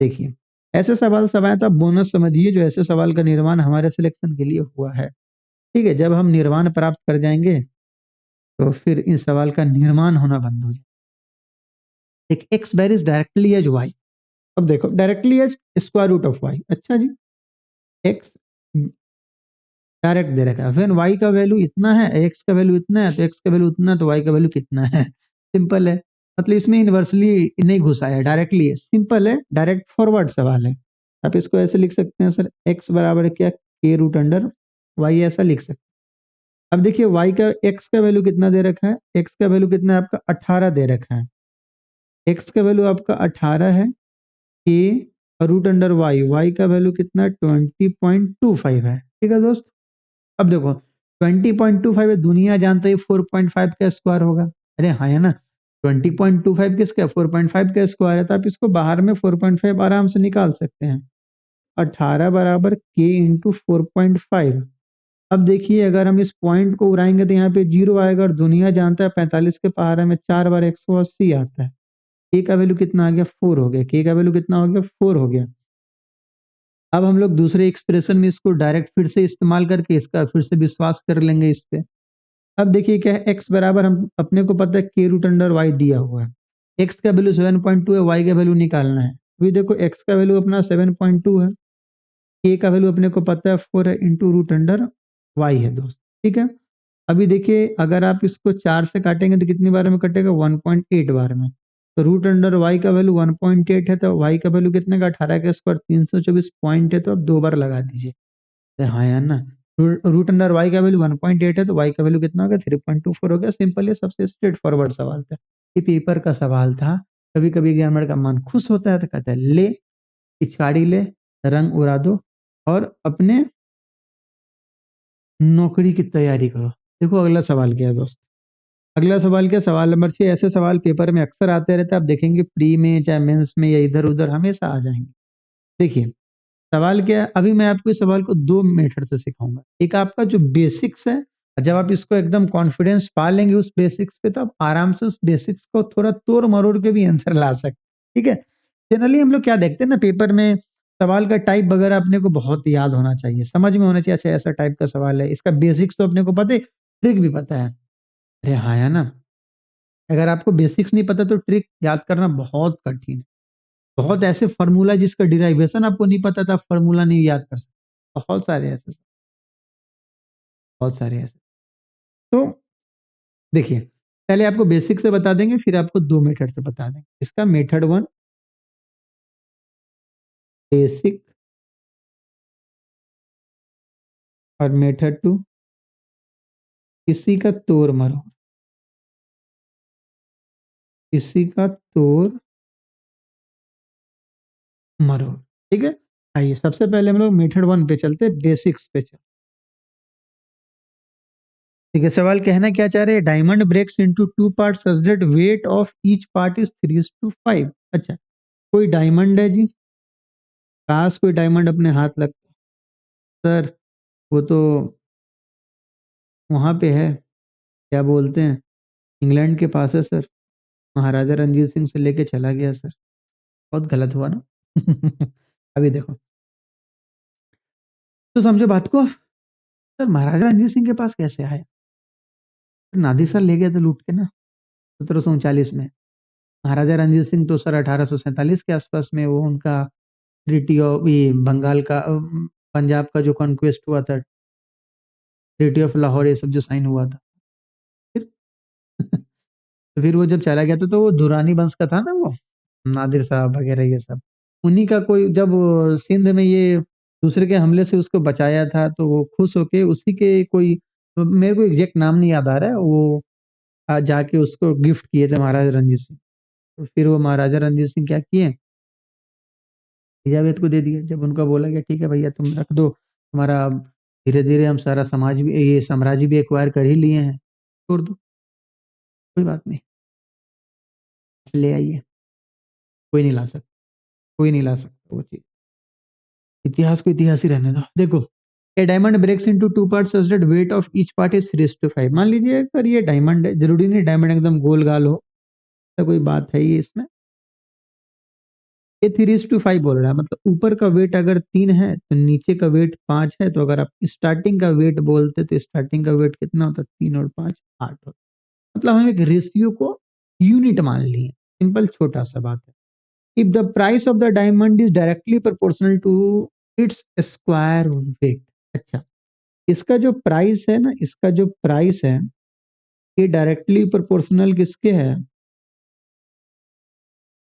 देखिए ऐसे सवाल सब आए तो आप बोनस समझिए, जो ऐसे सवाल का निर्माण हमारे सिलेक्शन के लिए हुआ है। ठीक है, जब हम निर्माण प्राप्त कर जाएंगे तो फिर इस सवाल का निर्माण होना बंद हो जाए। एक x varies directly as y. अब देखो directly as square root of y. अच्छा जी, एक्स डायरेक्ट दे रखा है, फिर वाई का वैल्यू इतना है, एक्स का वैल्यू इतना है, तो एक्स का वैल्यू इतना है, तो वाई का वैल्यू कितना है? सिंपल है। मतलब इसमें इन्वर्सली नहीं घुसा है, डायरेक्टली है। सिंपल है, डायरेक्ट फॉरवर्ड सवाल है। आप इसको ऐसे लिख सकते हैं सर, एक्स बराबर क्या? के रूट अंडर वाई, ऐसा लिख सकते हैं। अब देखिए वाई का, एक्स का वैल्यू कितना दे रखा है? एक्स का वैल्यू कितना है आपका? 18 दे रखा है। एक्स का वैल्यू आपका 18 है। के रूट अंडर वाई, वाई का वैल्यू कितना? 20.25 है। ठीक है दोस्त। अब देखो 20.25 है, दुनिया जानते ही 4.5 का स्क्वायर होगा। अरे हाँ है ना, 20.25 किसका? 4.5 का स्क्वायर है। तो आप इसको बाहर में 4.5 आराम से निकाल सकते हैं। 18 बराबर के इंटू 4.5। अब देखिए अगर हम इस पॉइंट को उड़ाएंगे तो यहाँ पे 0 आएगा, और दुनिया जानता है 45 के पहाड़े में 4 बार 180 आता है। के का वैल्यू कितना आ गया? 4 हो गया। के का वैल्यू कितना हो गया? 4 हो गया। अब हम लोग दूसरे एक्सप्रेशन में इसको डायरेक्ट फिर से इस्तेमाल करके इसका फिर से विश्वास कर लेंगे इस पे। अब देखिए क्या है, एक्स बराबर, हम अपने को पता है के रूट अंडर वाई दिया हुआ है। एक्स का वैल्यू 7.2 है, वाई का वैल्यू निकालना है। अभी देखो एक्स का वैल्यू अपना 7.2 है, के का वैल्यू अपने को पता है 4 है, इंटू रूट अंडर वाई है दोस्त। ठीक है, अभी देखिए अगर आप इसको 4 से काटेंगे तो कितनी बार में कटेगा? 1.8 बार में। तो रूट अंडर वाई का वैल्यू 1.8 है, तो वाई का वैल्यू कितने का? 18 का स्क्वायर 324 पॉइंट है, तो आप 2 बार लगा दीजिए। हाँ यार ना, रूट अंडर वाई का वैल्यू 1.8 है, तो वाई का वैल्यू कितना हो गया? 3.24 हो गया। सिंपल है, सबसे स्ट्रेट फॉरवर्ड सवाल था। ये पेपर का सवाल था। कभी कभी एग्जामिनर का मन खुश होता है तो कहता है ले, पिचकारी ले, रंग उड़ा दो और अपने नौकरी की तैयारी करो। देखो अगला सवाल क्या है दोस्त। अगला सवाल क्या? सवाल नंबर 6। ऐसे सवाल पेपर में अक्सर आते रहते हैं, आप देखेंगे प्री में चाहे मेंस में या इधर उधर हमेशा आ जाएंगे। देखिए सवाल क्या है, अभी मैं आपको इस सवाल को 2 मेथड से सिखाऊंगा। एक आपका जो बेसिक्स है, जब आप इसको एकदम कॉन्फिडेंस पा लेंगे उस बेसिक्स पे, तो आप आराम से उस बेसिक्स को थोड़ा तोड़ मरोड़ के भी आंसर ला सकते। ठीक है, जनरली हम लोग क्या देखते हैं ना पेपर में, सवाल का टाइप वगैरह अपने को बहुत याद होना चाहिए, समझ में होना चाहिए। अच्छा ऐसा टाइप का सवाल है, इसका बेसिक्स तो अपने को पता है, ट्रिक भी पता है। अरे हाँ है ना, अगर आपको बेसिक्स नहीं पता तो ट्रिक याद करना बहुत कठिन है। बहुत ऐसे फार्मूला जिसका डिराइवेशन आपको नहीं पता था, फार्मूला नहीं याद कर सकते। बहुत सारे ऐसे। तो देखिए पहले आपको बेसिक से बता देंगे, फिर आपको 2 मेथड से बता देंगे। इसका मेथड 1 बेसिक, और मेथड 2 किसी का तोड़ मरोड़, किसी का तोड़ मरोड़। ठीक है, आइए सबसे पहले हम लोग मेथड 1 पे चलते, बेसिक्स पे चलते। ठीक है, सवाल कहना क्या चाह रहे हैं? Diamond breaks into 2 parts such that weight of each part is 3:5। अच्छा, कोई डायमंड है जी, काश कोई डायमंड अपने हाथ लगता सर। वो तो वहां पे है, क्या बोलते हैं, इंग्लैंड के पास है सर। महाराजा रणजीत सिंह से लेके चला गया सर। बहुत गलत हुआ ना। अभी देखो, तो समझो बात को। सर महाराजा रणजीत सिंह के पास कैसे आया? नादिर सर ले गए थे लूट के ना, 1739 में। महाराजा रणजीत सिंह तो सर 1847 के आसपास में वो उनका ट्रीटी ऑफ ये बंगाल का पंजाब का जो कॉन्क्वेस्ट हुआ था, ट्रीटी ऑफ लाहौर, ये सब जो साइन हुआ था। फिर तो फिर वो जब चला गया था तो वो दुरानी वंश का था ना वो, नादिर साहब वगैरह ये सब। उन्हीं का कोई जब सिंध में ये दूसरे के हमले से उसको बचाया था तो वो खुश होके उसी के कोई, मेरे को एग्जैक्ट नाम नहीं याद आ रहा है, वो जाके उसको गिफ्ट किए थे महाराजा रणजीत सिंह। तो फिर वो महाराजा रणजीत सिंह क्या किए, एलिजाबेथ को दे दिया। जब उनका बोला गया ठीक है भैया तुम रख दो, तुम्हारा धीरे धीरे हम सारा समाज भी, ये साम्राज्य भी एक्वायर कर ही लिए हैं, छोड़ दो, कोई बात नहीं, ले आइए। कोई नहीं ला सकता, कोई नहीं ला सकता वो चीज। इतिहास को इतिहास ही रहने दो। देखो, a diamond breaks into two parts such that weight of each part is 3:5। मान लीजिए अगर ये डायमंड है, जरूरी नहीं डायमंड एकदम गोल गाल हो, तो कोई बात है ये इसमें। ये 3:5 बोल रहा है, मतलब ऊपर का वेट अगर 3 है तो नीचे का वेट 5 है। तो अगर आप स्टार्टिंग का वेट बोलते तो स्टार्टिंग का वेट कितना होता? 3 और 5 8 होता। मतलब हम एक रेशियो को यूनिट मान लिए, सिंपल छोटा सा बात है। If the price of the diamond is directly proportional to its square weight. अच्छा, इसका जो प्राइस है ना, इसका जो प्राइस है, ये डायरेक्टली प्रोपोर्शनल किसके है?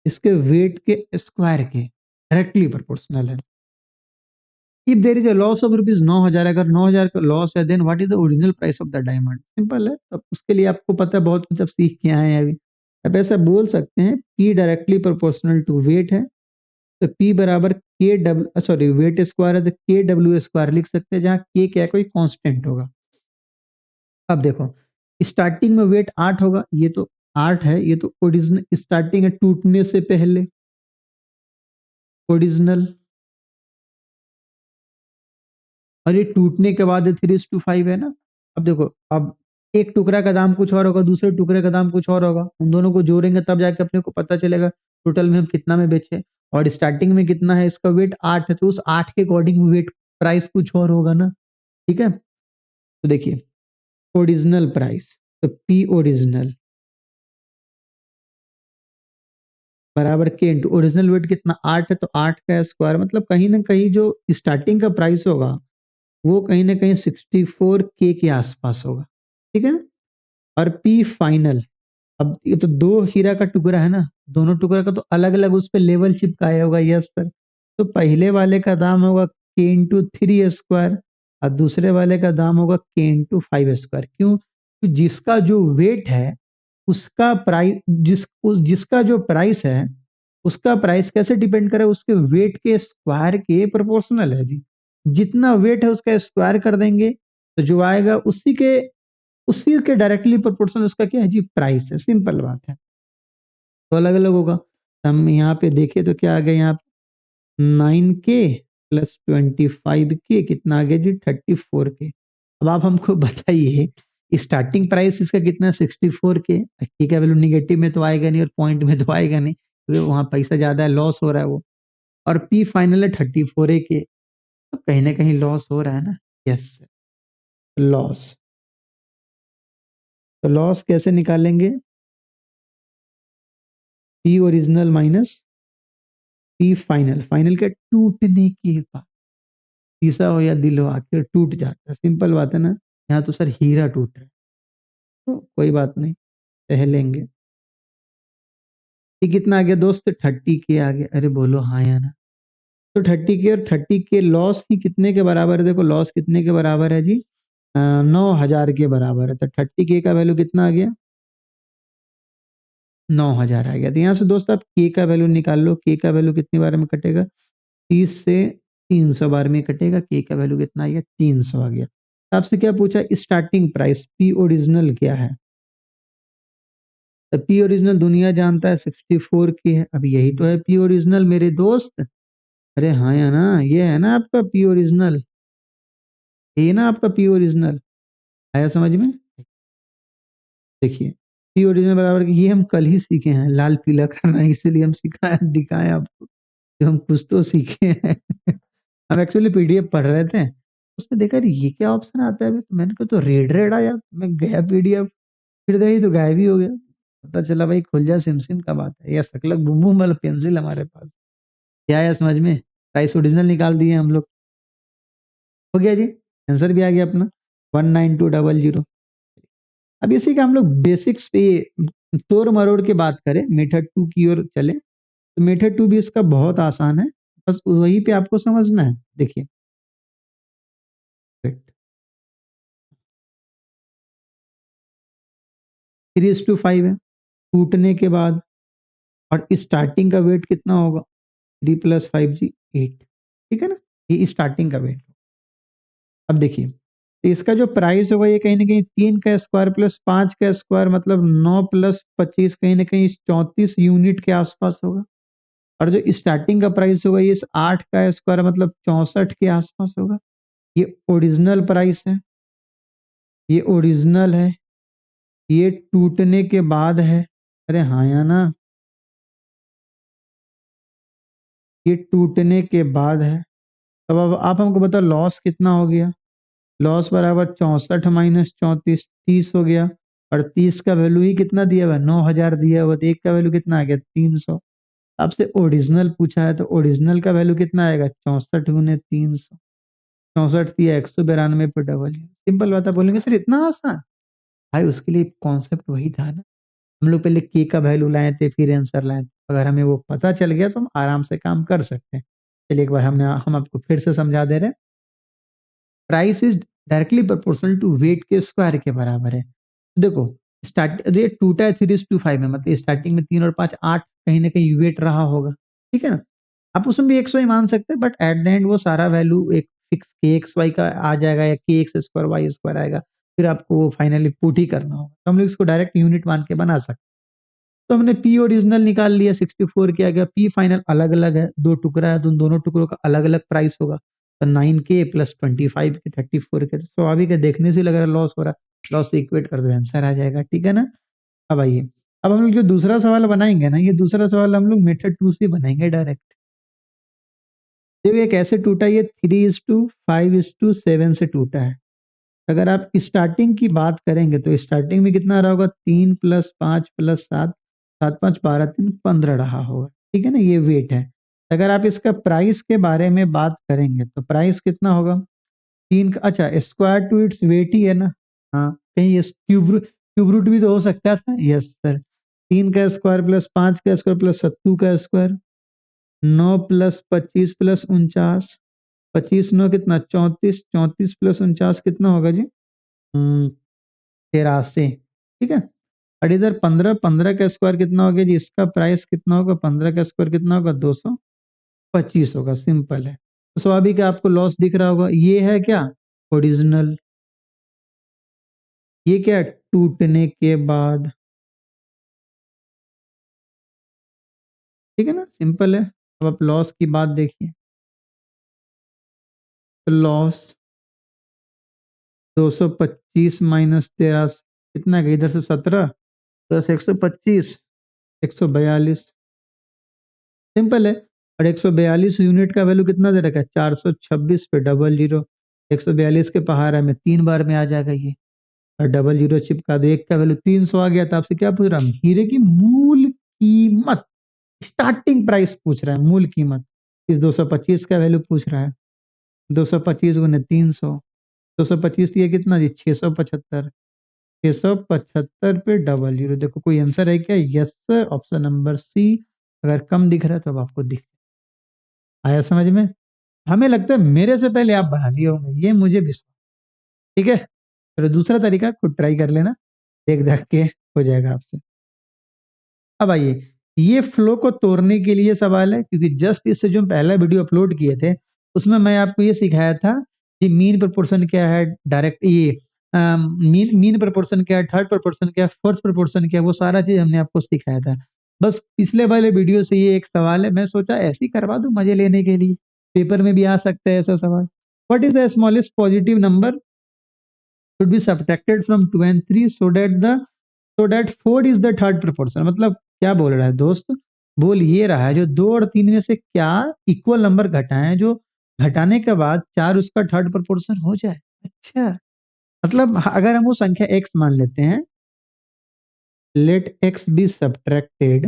इसके वेट के स्क्वायर के डायरेक्टली प्रोपोर्शनल है। If there is a loss of rupees 9,000, अगर 9,000 का लॉस है, then what is the original price of the diamond? Simple है। अब उसके लिए आपको पता है, बहुत कुछ अब सीख के आए हैं अभी। अब ऐसा बोल सकते हैं, P directly proportional to weight है, तो पी बराबर के डब्ल्यू, सॉरी वेट स्क्वायर है तो के डब्ल्यू स्क्वायर लिख सकते हैं, जहाँ के क्या कोई कांस्टेंट होगा। अब देखो, स्टार्टिंग में वेट 8 होगा, ये तो 8 है, ये तो ओरिजिनल स्टार्टिंग है टूटने से पहले, ओरिजिनल। और ये टूटने के बाद 3:5 है ना। अब देखो, अब एक टुकड़ा का दाम कुछ और होगा, दूसरे टुकड़े का दाम कुछ और होगा, उन दोनों को जोड़ेंगे तब जाके अपने को पता चलेगा टोटल में हम कितना में बेचे। और स्टार्टिंग में कितना है, इसका वेट 8 है, तो उस 8 के अकॉर्डिंग वेट प्राइस कुछ और होगा ना। ठीक है, तो देखिए, ओरिजिनल प्राइस, तो पी ओरिजिनल बराबर के इंटू ओरिजिनल वेट कितना 8 है, तो 8 का स्क्वायर, मतलब कहीं ना कहीं जो स्टार्टिंग का प्राइस होगा वो कहीं ना कहीं 64K के आसपास होगा। ठीक है, और पी फाइनल, अब ये तो दो हीरा का टुकड़ा है ना, दोनों टुकड़ा का तो अलग अलग उस पर लेवल चिपकाया होगा। यस सर, तो पहले वाले का दाम होगा K×3 स्क्वायर, और दूसरे वाले का दाम होगा K×5 स्क्वायर। क्यों? तो जिसका जो वेट है उसका प्राइस, जिसका जो प्राइस है उसका प्राइस कैसे डिपेंड करे? उसके वेट के स्क्वायर के प्रोपोर्शनल है जी। जितना वेट है उसका स्क्वायर कर देंगे तो जो आएगा उसी के डायरेक्टली प्रोपोर्शनल उसका क्या है जी? प्राइस है। सिंपल बात है, तो अलग अलग होगा। हम यहाँ पे देखें तो क्या आ गया यहाँ पे, 9K प्लस 25K कितना आ गया जी? 34K। अब आप हमको बताइए, स्टार्टिंग प्राइस इसका कितना? 64K। की का वैल्यू निगेटिव में तो आएगा नहीं और पॉइंट में तो आएगा नहीं, क्योंकि वहां पैसा ज्यादा है, लॉस हो रहा है वो। और पी फाइनल है 34K, तो कहीं ना कहीं लॉस हो रहा है ना। Yes, loss. तो लॉस कैसे निकालेंगे? P original minus P final, final के टूटने के बाद, शीशा हो या दिल हो आखिर टूट जाता है। सिंपल बात है ना। यहाँ तो सर हीरा टूट रहा है, तो कोई बात नहीं, सह लेंगे। ये कितना आ गया दोस्त? 30K आ गया। अरे बोलो हाँ या ना। तो 30K और 30K लॉस ही कितने के बराबर है? देखो लॉस कितने के बराबर है जी? 9,000 के बराबर है। तो 30K का वैल्यू कितना आ गया? 9,000 आ गया। तो यहाँ से दोस्त आप के का वैल्यू निकाल लो। के का वैल्यू कितनी बार में कटेगा? 30 से 300 बार में कटेगा। के का वैल्यू कितना आ गया? 300 आ गया। तो आपसे क्या पूछा? स्टार्टिंग प्राइस पी ओरिजिनल क्या है? तो पी ओरिजिनल दुनिया जानता है 64K है। अब यही तो है पी ओरिजिनल मेरे दोस्त। अरे हाँ या ना, ये है ना आपका पी ओरिजिनल, ये ना आपका पी ओरिजिनल, आया समझ में? देखिए पी ओरिजिनल बराबर ये हम कल ही सीखे हैं, लाल पीला करना, इसीलिए हम सिखाए दिखाएं आपको कि हम कुछ तो सीखे हैं। हम एक्चुअली पीडीएफ पढ़ रहे थे, उसमें देखा अरे ये क्या ऑप्शन आता है, तो मैंने कहा तो रेड रेड आया, मैं गया पीडीएफ, फिर देखी तो गायब ही हो गया। पता चला भाई खुल जा सिम सिम का बात है, या सकलक बुम बुम वाला पेंसिल हमारे पास। क्या आया समझ में? प्राइस ओरिजिनल निकाल दिए हम लोग, हो गया जी, आंसर भी आ गया अपना 19200। अब इसी का हम लोग बेसिक्स पे तोड़ मरोड़ के बात करें, मेथड 2 की ओर चले, तो मेथड 2 भी इसका बहुत आसान है, बस वही पे आपको समझना है। देखिए 3:5 है टूटने के बाद, और स्टार्टिंग का वेट कितना होगा? 3 + 5 जी 8, ठीक है ना, ये स्टार्टिंग का वेट। अब देखिए तो इसका जो प्राइस होगा ये कहीं ना कहीं 3 का स्क्वायर प्लस 5 का स्क्वायर, मतलब 9 + 25, कहीं ना कहीं 34 यूनिट के आसपास होगा। और जो स्टार्टिंग का प्राइस होगा ये 8 का स्क्वायर, मतलब 64 के आसपास होगा। ये ओरिजिनल प्राइस है, ये ओरिजिनल है, ये टूटने के बाद है, अरे हाँ या ना, ये टूटने के बाद है। तब अब आप हमको बताओ लॉस कितना हो गया? लॉस बराबर 64 - 34, 30 हो गया। और 30 का वैल्यू ही कितना दिया हुआ है? 9,000 दिया हुआ, तो एक का वैल्यू कितना आ गया? 300। आपसे ओरिजिनल पूछा है तो ओरिजिनल का वैल्यू कितना आएगा? 64 × 300, 64 दिया 192 पे डबल। सिंपल बात है, बोलेंगे सर इतना आसान? भाई उसके लिए कॉन्सेप्ट वही था ना, हम लोग पहले के का वैल्यू लाए थे फिर आंसर लाए थे, अगर हमें वो पता चल गया तो हम आराम से काम कर सकते हैं। चलिए एक बार हम आपको फिर से समझा दे रहे हैं। Price is directly proportional to weight के स्क्वायर के बराबर है। देखो ये टूटा है 3:5 में, मतलब स्टार्टिंग में 3 और 5 8 कहीं ना कहीं वेट रहा होगा, ठीक है ना। आप उसमें भी 100 ही मान सकते हैं, बट एट द एंड वो सारा वैल्यू एक फिक्स के एक्स वाई का आ जाएगा, या के एक्स स्क्वायर वाई स्क्वायर आएगा, फिर आपको वो फाइनली पुट ही करना होगा, तो हम लोग इसको डायरेक्ट यूनिट मान के बना सकते हैं। तो हमने पी ओरिजिनल निकाल लिया, 64 किया गया, पी फाइनल अलग अलग है, दो टुकड़ा है, तो उन दोनों टुकड़ों का अलग अलग प्राइस होगा, तो 9K + 25K 34K, स्वाभाविक है, देखने से लग रहा है लॉस हो रहा है, लॉस से इक्वेट कर दो आंसर आ जाएगा, ठीक है ना। अब आइए, अब हम लोग जो दूसरा सवाल बनाएंगे ना, ये दूसरा सवाल हम लोग मेथड 2 से बनाएंगे डायरेक्ट। देखिए कैसे टूटा, ये 3:5:7 से टूटा है। अगर आप स्टार्टिंग की बात करेंगे तो स्टार्टिंग में कितना रहा होगा? 3 + 5 + 7, 7 5 12 3 15 रहा होगा, ठीक है ना, ये वेट है। अगर आप इसका प्राइस के बारे में बात करेंगे तो प्राइस कितना होगा? 3 का, अच्छा स्क्वायर टू इट्स वेट ही है ना, हाँ कहीं ये क्यूब रूट भी तो हो सकता था, यस सर। 3 का स्क्वायर प्लस 5 का स्क्वायर प्लस 7 का स्क्वायर, 9 + 25 + 49, 25 9 कितना? 34, 34 + 49 कितना होगा जी? 83, ठीक है। और इधर 15, 15 का स्क्वायर कितना हो गया जी? इसका प्राइस कितना होगा? 15 का स्क्वायर कितना होगा? 225 होगा, सिंपल है। तो स्वाभाविक है आपको लॉस दिख रहा होगा, ये है क्या? ओरिजिनल। ये क्या है? टूटने के बाद, ठीक है ना, सिंपल है। अब आप लॉस की बात देखिए, तो लॉस 225 - 83 कितना गया? इधर से 17 प्लस 125, 142, सिंपल है। और 142 यूनिट का वैल्यू कितना दे रखा है? 426 पे डबल जीरो, 142 के पहाड़ा में 3 बार में आ जाएगा ये, और डबल जीरो चिपका दो, एक का वैल्यू 300 आ गया। तो आपसे क्या पूछ रहा हूँ? हीरे की मूल कीमत, स्टार्टिंग प्राइस पूछ रहा है, मूल कीमत। इस 225 का वैल्यू पूछ रहा है, 225 × 300, 225 दिया कितना जी? 675, 675 पे डबल जीरो। देखो कोई आंसर है क्या? Yes sir, option number C. अगर कम दिख रहा है तो अब आपको दिख आया समझ में? हमें लगता है मेरे से पहले आप बना लिए होंगे, ये मुझे विश्वास, ठीक है। चलो दूसरा तरीका खुद ट्राई कर लेना, देख देख के हो जाएगा आपसे। अब आइए, ये फ्लो को तोड़ने के लिए सवाल है, क्योंकि जस्ट इससे जो हम पहला वीडियो अपलोड किए थे उसमें मैं आपको ये सिखाया था कि मीन प्रोपोर्शन क्या है, डायरेक्ट ये मीन प्रोपोर्शन क्या है, थर्ड प्रोपोर्शन क्या है, फोर्थ प्रोपोर्शन क्या है, वो सारा चीज हमने आपको सिखाया था। बस पिछले वाले वीडियो से ये एक सवाल है, मैं सोचा ऐसे ही करवा दूं मजे लेने के लिए, पेपर में भी आ सकता है ऐसा सवाल। What is the smallest positive number should be subtracted from 2 and 3 so that 4 is the third proportion। मतलब क्या बोल रहा है दोस्त, बोल ये रहा है जो 2 और 3 में से क्या इक्वल नंबर घटाएं जो घटाने के बाद 4 उसका थर्ड प्रोपोर्शन हो जाए। अच्छा, मतलब अगर हम वो संख्या x मान लेते हैं, let x be subtracted,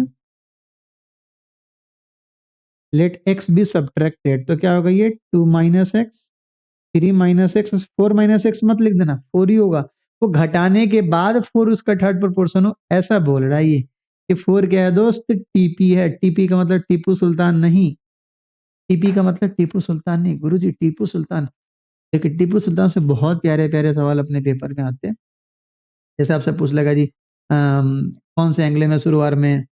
let x be subtracted, तो क्या होगा ये 2 minus x, 3 minus x, 4 minus x मत लिख देना, 4 ही होगा। वो घटाने के बाद 4 उसका थर्ड प्रोपोर्शन हो, ऐसा बोल रहा है ये 4 क्या है दोस्त, टीपी है। टीपी का मतलब टीपू सुल्तान नहीं, टीपी का मतलब टीपू सुल्तान नहीं गुरुजी, टीपू सुल्तान। लेकिन टीपू सुल्तान से बहुत प्यारे प्यारे सवाल अपने पेपर में आते हैं। जैसे आपसे पूछ लेगा जी कौन से एंग्ले में शुरुआत में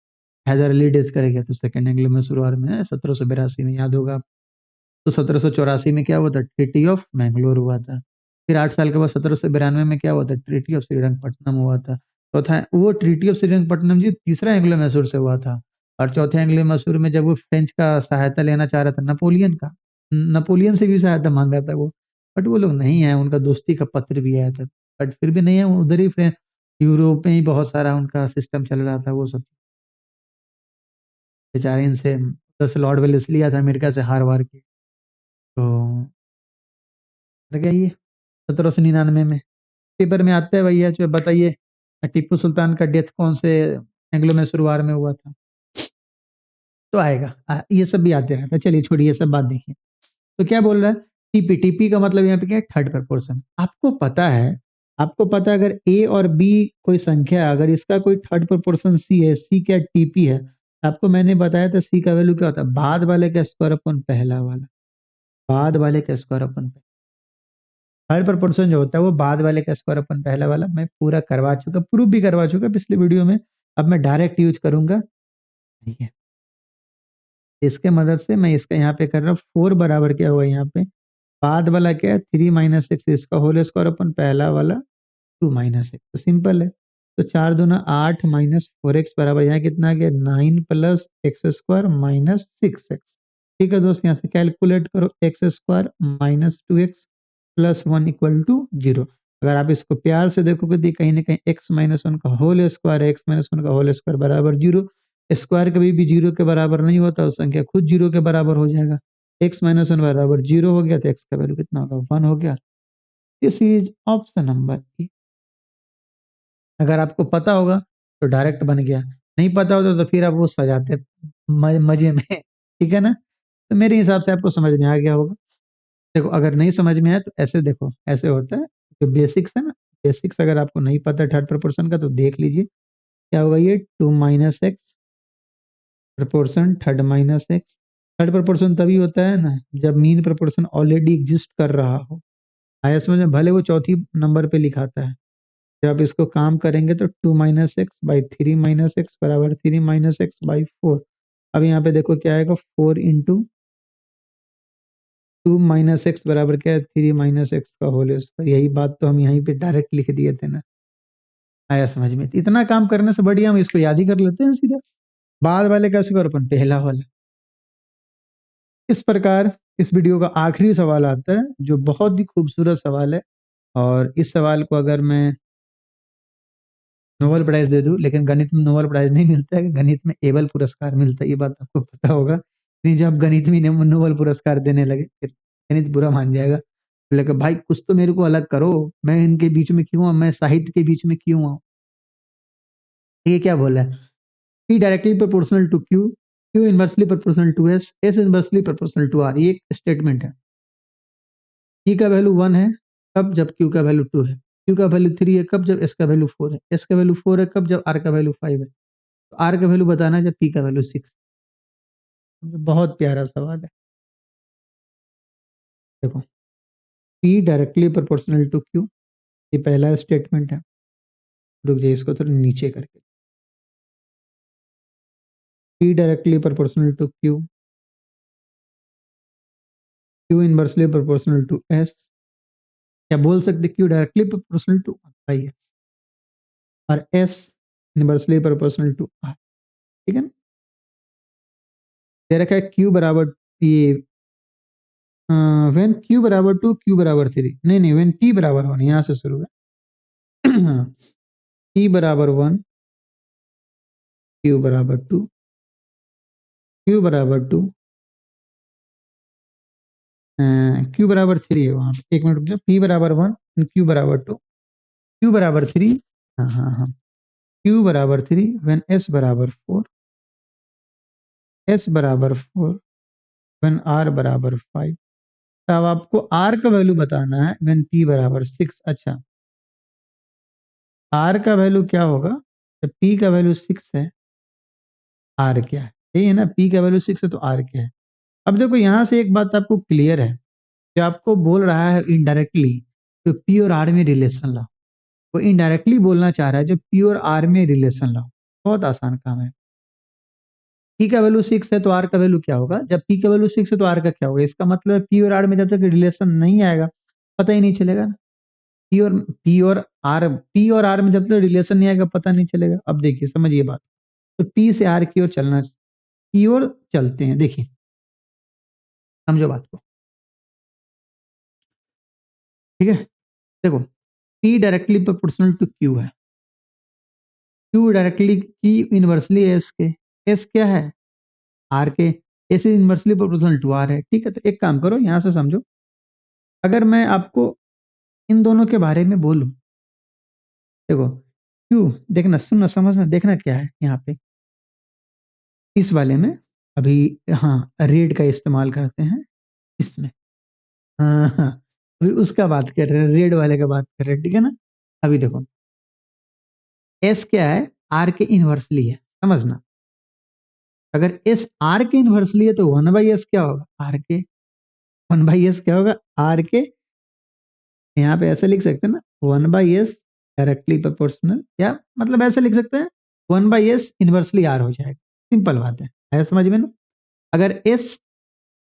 हैदर अली डेथ करेगा, तो सेकंड एंग्ले में शुरुआत में 1782 में, याद होगा। तो 1784 में क्या हुआ था, ट्रीटी ऑफ मैंगलोर हुआ था। फिर 8 साल के बाद 1792 में क्या हुआ था, ट्रीटी ऑफ श्रीरंगपट्टनम हुआ था। चौथा वो ट्रीटी ऑफ श्रीरंगपट्टनम जी तीसरा एंग्लो मैसूर से हुआ था। और चौथे एंग्लो मैसूर में जब वो फ्रेंच का सहायता लेना चाह रहा था, नपोलियन का, नपोलियन से भी सहायता मांगा था वो, बट वो लोग नहीं आए, उनका दोस्ती का पत्र भी आया था, बट फिर भी नहीं है, उधर ही यूरोप में ही बहुत सारा उनका सिस्टम चल रहा था वो सब। बेचारे इनसे उधर से लॉर्ड वेलेस्ली आया था अमेरिका से हार वार के, तो लगे ये 1799 में। पेपर में आता है भैया, जो बताइए टीपू सुल्तान का डेथ कौन से एंग्लो मैसूर वार में हुआ था, तो आएगा ये सब भी आते रहता है। चलिए छोड़िए ये सब बात, देखिए तो क्या बोल रहा है, टीपी, टीपी का मतलब यहाँ पे क्या है, थर्ड प्रपोर्शन। आपको पता है, आपको पता है अगर ए और बी कोई संख्या है, अगर इसका कोई थर्ड प्रपोर्शन सी है, सी क्या टीपी है, आपको मैंने बताया था सी का वैल्यू क्या होता है, बाद वाले का स्क्वायर अपन पहला वाला, बाद वाले का स्क्वायर अपन, थर्ड प्रपोर्शन जो होता है वो बाद वाले का स्क्वायर अपन पहला वाला, मैं पूरा करवा चुका, प्रूफ भी करवा चुका पिछले वीडियो में। अब मैं डायरेक्ट यूज करूंगा, ठीक है। इसके मदद से मैं इसका यहाँ पे कर रहा हूँ, 4 बराबर क्या हुआ यहाँ पे, बाद वाला क्या है 3 माइनस एक्स, इसका होल स्क्वायर अपन पहला वाला 2 माइनस एक्स, तो सिंपल है। तो 4 दूना 8 माइनस 4x बराबर यहाँ कितना आ गया 9 plus x square minus 6x। ठीक है दोस्त, यहाँ से कैलकुलेट करो, x square minus 2x plus 1 equal to 0। अगर आप इसको प्यार से देखोगे तो कहीं ना कहीं एक्स माइनस वन का होल स्क्वायर है, एक्स माइनस वन का होल स्क्वायर बराबर 0। स्क्वायर कभी भी 0 के बराबर नहीं होता, उस संख्या खुद 0 के बराबर हो जाएगा। एक्स माइनस वन बराबर 0 हो गया तो एक्स का वैल्यू कितना होगा 1 हो गया। This is option number A. अगर आपको पता होगा तो डायरेक्ट बन गया, नहीं पता होता तो फिर आप वो सजाते मजे में ठीक है ना। तो मेरे हिसाब से आपको समझ में आ गया होगा। देखो अगर नहीं समझ में आया तो ऐसे देखो, ऐसे होता है, जो बेसिक्स है ना, बेसिक्स अगर आपको नहीं पता थर्ड प्रोपोर्शन का तो देख लीजिए क्या होगा, ये 2 minus x proportion third minus x. Third proportion तभी होता है ना जब मीन प्रोपोर्शन ऑलरेडी एग्जिस्ट कर रहा हो। आया समझ में, भले वो चौथी नंबर पे लिखाता है। जब आप इसको काम करेंगे तो 2 minus x by 3 minus x बराबर 3 माइनस एक्स बाई 4। अब यहाँ पे देखो क्या आएगा, 4 इंटू 2 माइनस एक्स बराबर क्या है 3 माइनस एक्स का होल स्क्वायर। यही बात तो हम यहीं पे डायरेक्ट लिख दिए थे ना। आया समझ में, तो इतना काम करने से बढ़िया हम इसको याद ही कर लेते हैं सीधा, बाद वाले का स्क्वायर अपन पहला वाला। इस प्रकार इस वीडियो का आखिरी सवाल आता है जो बहुत ही खूबसूरत सवाल है, और इस सवाल को अगर मैं नोबेल प्राइज दे दूं, लेकिन गणित में नोबेल प्राइज नहीं मिलता है, गणित में एबल पुरस्कार मिलता है, ये बात आपको पता होगा। नहीं, जब गणित में नोबेल पुरस्कार देने लगे फिर गणित बुरा मान जाएगा, लेकिन भाई कुछ तो मेरे को अलग करो, मैं इनके बीच में क्यों आऊं, मैं साहित्य के बीच में क्यों आऊं। ये क्या बोला है, P directly proportional to Q, Q inversely proportional to S, S inversely proportional to R। ये एक स्टेटमेंट है। P का वैल्यू 1 है कब, जब Q का वैल्यू 2 है, Q का वैल्यू 3 है कब, जब S का वैल्यू 4 है, S का वैल्यू 4 है कब, जब R का वैल्यू 5 है। तो R का वैल्यू बताना है जब P का वैल्यू 6। बहुत प्यारा सवाल है। देखो P directly proportional to Q, ये पहला स्टेटमेंट है। रुक जाइए इसको थोड़ा नीचे करके, P directly proportional to Q, Q inversely proportional to S, क्या बोल सकते Q directly proportional to I S, और S inversely proportional to R। ठीक है ना, दे रखा है Q बराबर ये व्हेन क्यू बराबर 2 क्यू बराबर 3, नहीं व्हेन टी बराबर 1, यहाँ से शुरू है। टी बराबर 1 क्यू बराबर 2 क्यू बराबर 2 क्यू बराबर 3 है वहाँ पे, 1 मिनट रुक जाओ। पी बराबर 1 क्यू बराबर 2 क्यू बराबर 3, हाँ हाँ हाँ, क्यू बराबर 3 व्हेन एस बराबर 4, एस बराबर 4 व्हेन आर बराबर 5। अब आपको आर का वैल्यू बताना है व्हेन पी बराबर 6। अच्छा, आर का वैल्यू क्या होगा जब पी का वैल्यू 6 है, आर क्या है, यही है ना, पी का वैल्यू 6 है तो आर क्या है। अब देखो यहाँ से एक बात आपको क्लियर है, जो आपको बोल रहा है इनडायरेक्टली, तो पी और आर में रिलेशन लाओ। वो इनडायरेक्टली बोलना चाह रहा है जो पी और आर में रिलेशन लाओ। बहुत आसान काम है। पी का वैल्यू 6 है तो आर का वैल्यू क्या होगा, जब पी का वैल्यू 6 है तो आर का क्या होगा, इसका मतलब है पी और आर में जब तक रिलेशन नहीं आएगा पता ही नहीं चलेगा ना। पी और आर में जब तक रिलेशन नहीं आएगा पता नहीं चलेगा। अब देखिए समझिए बात, तो पी से आर की ओर चलना, की ओर चलते हैं। देखिए समझो बात को, ठीक है। देखो P directly proportional to Q है, क्यू डायरेक्टली की इनवर्सली एस के, एस क्या है आर के, S is inversely proportional to R है, ठीक है। तो एक काम करो यहां से समझो, अगर मैं आपको इन दोनों के बारे में बोलूं, देखो क्यू, देखना सुनना समझना, देखना क्या है यहाँ पे इस वाले में। अभी हाँ रेड का इस्तेमाल करते हैं इसमें, हाँ हाँ, अभी उसका बात कर रहे हैं, रेड वाले का बात कर रहे हैं, ठीक है ना। अभी देखो एस क्या है, आर के इनवर्सली है, समझना। अगर एस आर के इनवर्सली है तो 1/s क्या होगा, आर के 1/s क्या होगा, आर के। यहाँ पे ऐसे लिख सकते हैं ना, 1/s डायरेक्टली प्रोपोर्शनल, या मतलब ऐसे लिख सकते हैं 1/s इनवर्सली आर हो जाएगा। सिंपल बात है समझ में ना। अगर एस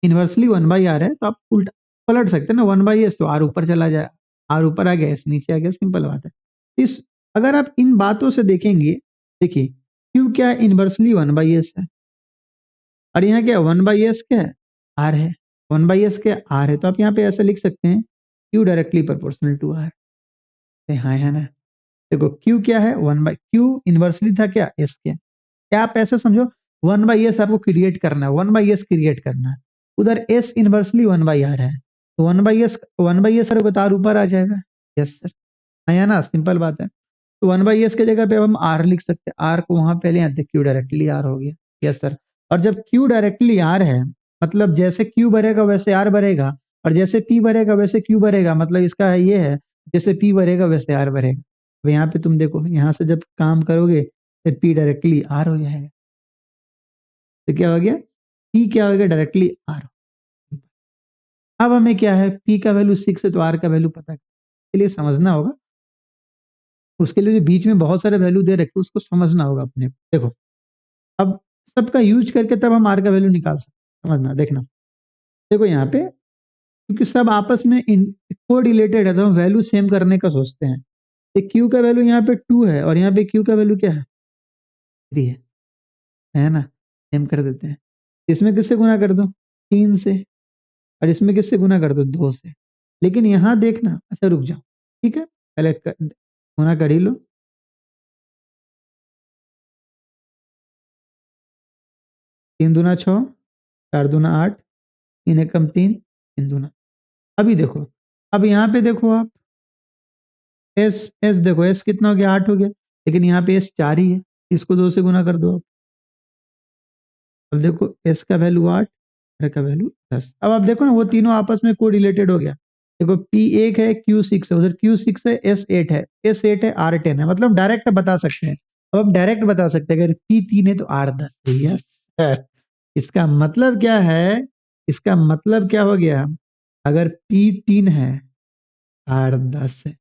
इनवर्सली 1/r है तो आप उल्टा पलट सकते हैं ना, 1/s तो आर ऊपर चला जाए, आर ऊपर आ गया एस नीचे आ गया, सिंपल बात है। इस अगर आप इन बातों से देखेंगे, देखिए क्यों क्या इनवर्सली 1/s है, और यहाँ क्या 1/s क्या है, आर है, 1/s क्या आर है, तो आप यहाँ पे ऐसे लिख सकते हैं Q directly proportional to R. हाँ है ना। देखो क्यू क्या है, क्यू इनवर्सली था क्या एस के, क्या आप ऐसा समझो 1/s आपको क्रिएट करना है, 1/s क्रिएट करना है, उधर एस इनवर्सली 1/r है, तो 1/s सर बता ऊपर आ जाएगा। यस सर, है ना, सिंपल बात है। तो 1/s के जगह पे अब हम आर लिख सकते हैं, आर को वहां पहले आते क्यू डायरेक्टली आर हो गया। यस सर, और जब क्यू डायरेक्टली आर है, मतलब जैसे क्यू भरेगा वैसे आर भरेगा, और जैसे पी भरेगा वैसे क्यू भरेगा, मतलब इसका है ये है, जैसे पी भरेगा वैसे आर भरेगा। अब यहाँ पे तुम देखो, यहाँ से जब काम करोगे तो पी डायरेक्टली आर हो जाएगा, तो क्या हो गया, पी क्या हो गया डायरेक्टली आर। अब हमें क्या है, पी का वैल्यू 6 है तो आर का वैल्यू पता के लिए समझना होगा, उसके लिए जो बीच में बहुत सारे वैल्यू दे रखे उसको समझना होगा अपने। देखो अब सबका यूज करके तब हम आर का वैल्यू निकाल सकते, समझना देखना। देखो यहाँ पे क्योंकि सब आपस में को रिलेटेड है तो हम वैल्यू सेम करने का सोचते हैं। क्यू का वैल्यू यहाँ पे 2 है और यहाँ पे क्यू का वैल्यू क्या है, 3 है ना, सेम कर देते हैं। इसमें किससे गुना कर दो, 3 से, और इसमें किससे गुना कर दो, 2 से। लेकिन यहाँ देखना, अच्छा रुक जाओ, ठीक है पहले गुना कर ही लो। 3 दूना 6, 4 दूना 8, 3 एकम 3, 3 दूना। अभी देखो, अब यहाँ पे देखो आप, एस एस देखो एस कितना हो गया, 8 हो गया, लेकिन यहाँ पे एस 4 ही है, इसको 2 से गुना कर दो आप। अब देखो एस का वैल्यू 8, आर का वैल्यू 10। अब आप देखो ना वो तीनों आपस में को रिलेटेड हो गया। देखो पी 1 है, क्यू 6 है, उधर क्यू 6 है, एस 8 है, एस 8 है, आर 10 है, मतलब डायरेक्ट बता सकते हैं। अब हम डायरेक्ट बता सकते हैं अगर पी 3 है तो आर 10 है। यस सर, इसका मतलब क्या है, इसका मतलब क्या हो गया, अगर पी 3 है आर 10 है।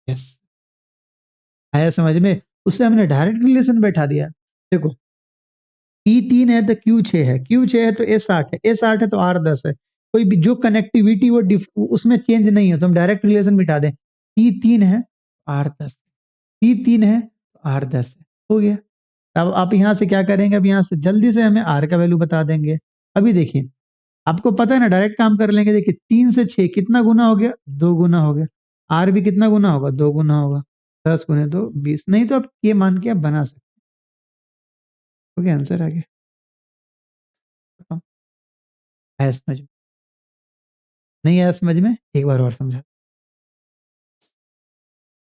यस, आया समझ में, उससे हमने डायरेक्ट रिलेशन बैठा दिया। देखो पी 3 है तो क्यू 6 है, क्यू 6 है तो एस 8 है, एस 8 है तो आर 10 है, कोई भी जो कनेक्टिविटी वो उसमें चेंज नहीं है, तो हम डायरेक्ट रिलेशन बिठा दें, पी 3 है आर 10, पी 3 है आर 10 है, हो गया। अब आप यहाँ से क्या करेंगे, अब यहाँ से जल्दी से हमें आर का वैल्यू बता देंगे। अभी देखिए आपको पता है ना, डायरेक्ट काम कर लेंगे। देखिए 3 से 6 कितना गुना हो गया, 2 गुना हो गया। आर भी कितना गुना होगा, 2 गुना होगा। 10 गुने 2 20, नहीं तो आप ये मान के आप बना सकते हो। ओके, आंसर आ गया। आया समझ में? नहीं आया समझ में? एक बार और समझा।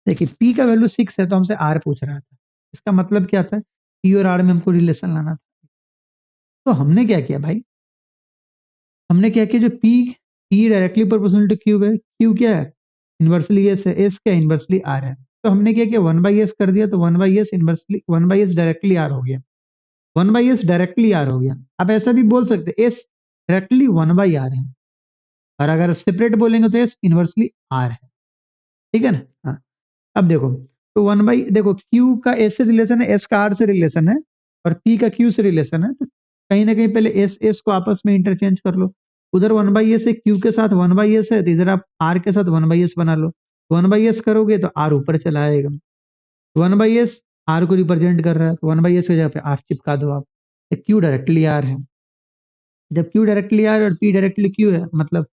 देखिए पी का वैल्यू 6 है तो हमसे आर पूछ रहा था। इसका मतलब क्या था, पी और आर में हमको रिलेशन लाना था। तो हमने क्या किया भाई, हमने क्या किया, जो P P directly proportional to Q है। क्यू क्या है, इनवर्सली एस है। एस क्या, इनवर्सली आर है। तो हमने क्या किया, 1/s कर दिया। तो 1/s inversely 1/s directly are हो गया। 1/s डायरेक्टली आर हो गया। आप ऐसा भी बोल सकते, एस डायरेक्टली 1/r है। और अगर सेपरेट बोलेंगे तो एस इनवर्सली आर है। ठीक है ना? हाँ। अब देखो, तो 1 बाई, देखो क्यू का एस से रिलेशन है, एस का आर से रिलेशन है, और पी का क्यू से रिलेशन है। तो कहीं ना कहीं पहले एस एस को आपस में इंटरचेंज कर लो। उधर 1/s है, क्यू के साथ 1/s है, तो इधर आप आर के साथ 1/s बना लो। 1/s करोगे तो आर ऊपर चला आएगा। 1/s आर को रिप्रेजेंट कर रहा है, तो 1/s की जगह पे आर चिपका दो आप। क्यू डायरेक्टली आर है। जब क्यू डायरेक्टली आर और पी डायरेक्टली क्यू है, मतलब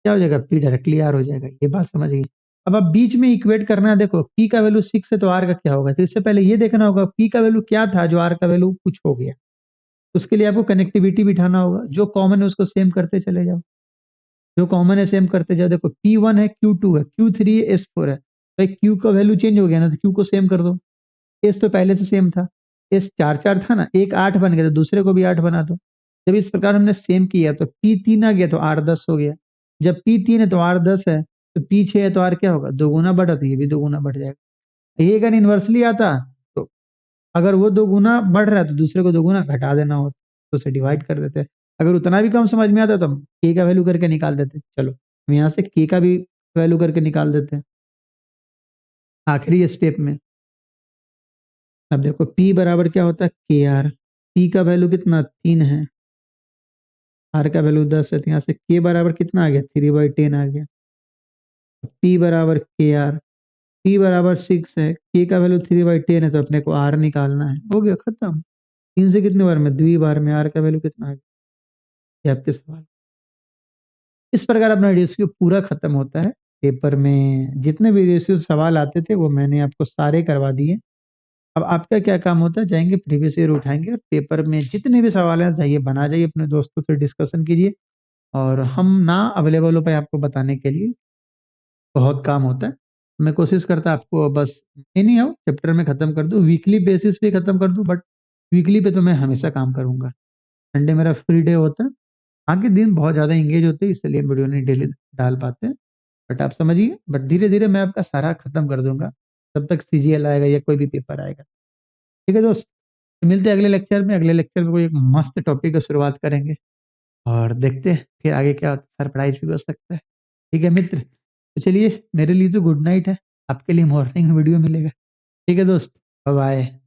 क्या हो जाएगा, पी डायरेक्टली आर हो जाएगा। ये बात समझ गई? अब आप बीच में इक्वेट करना है। देखो पी का वैल्यू 6 है तो आर का क्या होगा, तो इससे पहले ये देखना होगा पी का वैल्यू क्या था जो आर का वैल्यू कुछ हो गया। उसके लिए आपको कनेक्टिविटी बिठाना होगा। जो कॉमन है उसको सेम करते चले जाओ। जो कॉमन है सेम करते जाओ। देखो P1 है, Q2 है, Q3 है, S4 है। भाई क्यू का वैल्यू चेंज हो गया ना, तो क्यू को सेम कर दो। एस तो पहले से सेम था। एस 4 4 था ना, एक 8 बन गया तो दूसरे को भी 8 बना दो। जब इस प्रकार हमने सेम किया तो P3 आ गया तो आर 10 हो गया। जब P3 है तो आर 10 है, तो P6 है तो आर क्या होगा, 2 गुना बढ़ा, तो ये भी 2 गुना बढ़ जाएगा। ये अगर इन्वर्सली आता तो अगर वो 2 गुना बढ़ रहा है तो दूसरे को 2 गुना घटा देना हो तो उसे डिवाइड कर देते। अगर उतना भी कम समझ में आता तो हम के का वैल्यू करके निकाल देते। चलो हम यहाँ से के का भी वैल्यू करके निकाल देते हैं आखिरी स्टेप में। अब देखो P बराबर क्या होता है, के आर। P का वैल्यू कितना, 3 है। आर का वैल्यू 10 है, तो यहाँ से के बराबर कितना आ गया, 3/10 आ गया। P बराबर के आर। P बराबर 6 है, के का वैल्यू 3/10 है, तो अपने को आर निकालना है। हो गया खत्म। 3 से कितने बार में, 2 बार में। आर का वैल्यू कितना आ गया, ये आपके सवाल। इस प्रकार अपना रेशियो पूरा खत्म होता है। पेपर में जितने भी रेशियो सवाल आते थे वो मैंने आपको सारे करवा दिए। अब आपका क्या काम होता है, जाएंगे प्रीवियस ईयर उठाएंगे और पेपर में जितने भी सवाल हैं जाइए बना जाइए, अपने दोस्तों से डिस्कशन कीजिए। और हम ना अवेलेबल हो पाए आपको बताने के लिए, बहुत काम होता है। मैं कोशिश करता आपको बस एनी हाउ चैप्टर में खत्म कर दूं, वीकली बेसिस पे खत्म कर दूं, बट वीकली पे तो मैं हमेशा काम करूंगा। संडे मेरा फ्री डे होता है। आगे दिन बहुत ज़्यादा एंगेज होते हैं इसलिए वीडियो नहीं डेली डाल पाते हैं। बट आप समझिए, बट धीरे धीरे मैं आपका सारा खत्म कर दूंगा तब तक सीजीएल आएगा या कोई भी पेपर आएगा। ठीक है दोस्त, तो मिलते हैं अगले लेक्चर में। अगले लेक्चर में कोई एक मस्त टॉपिक की शुरुआत करेंगे और देखते हैं फिर आगे क्या होता है, सरप्राइज भी हो सकता है। ठीक है मित्र, तो चलिए मेरे लिए तो गुड नाइट है, आपके लिए मॉर्निंग वीडियो मिलेगा। ठीक है दोस्त, बाय बाय।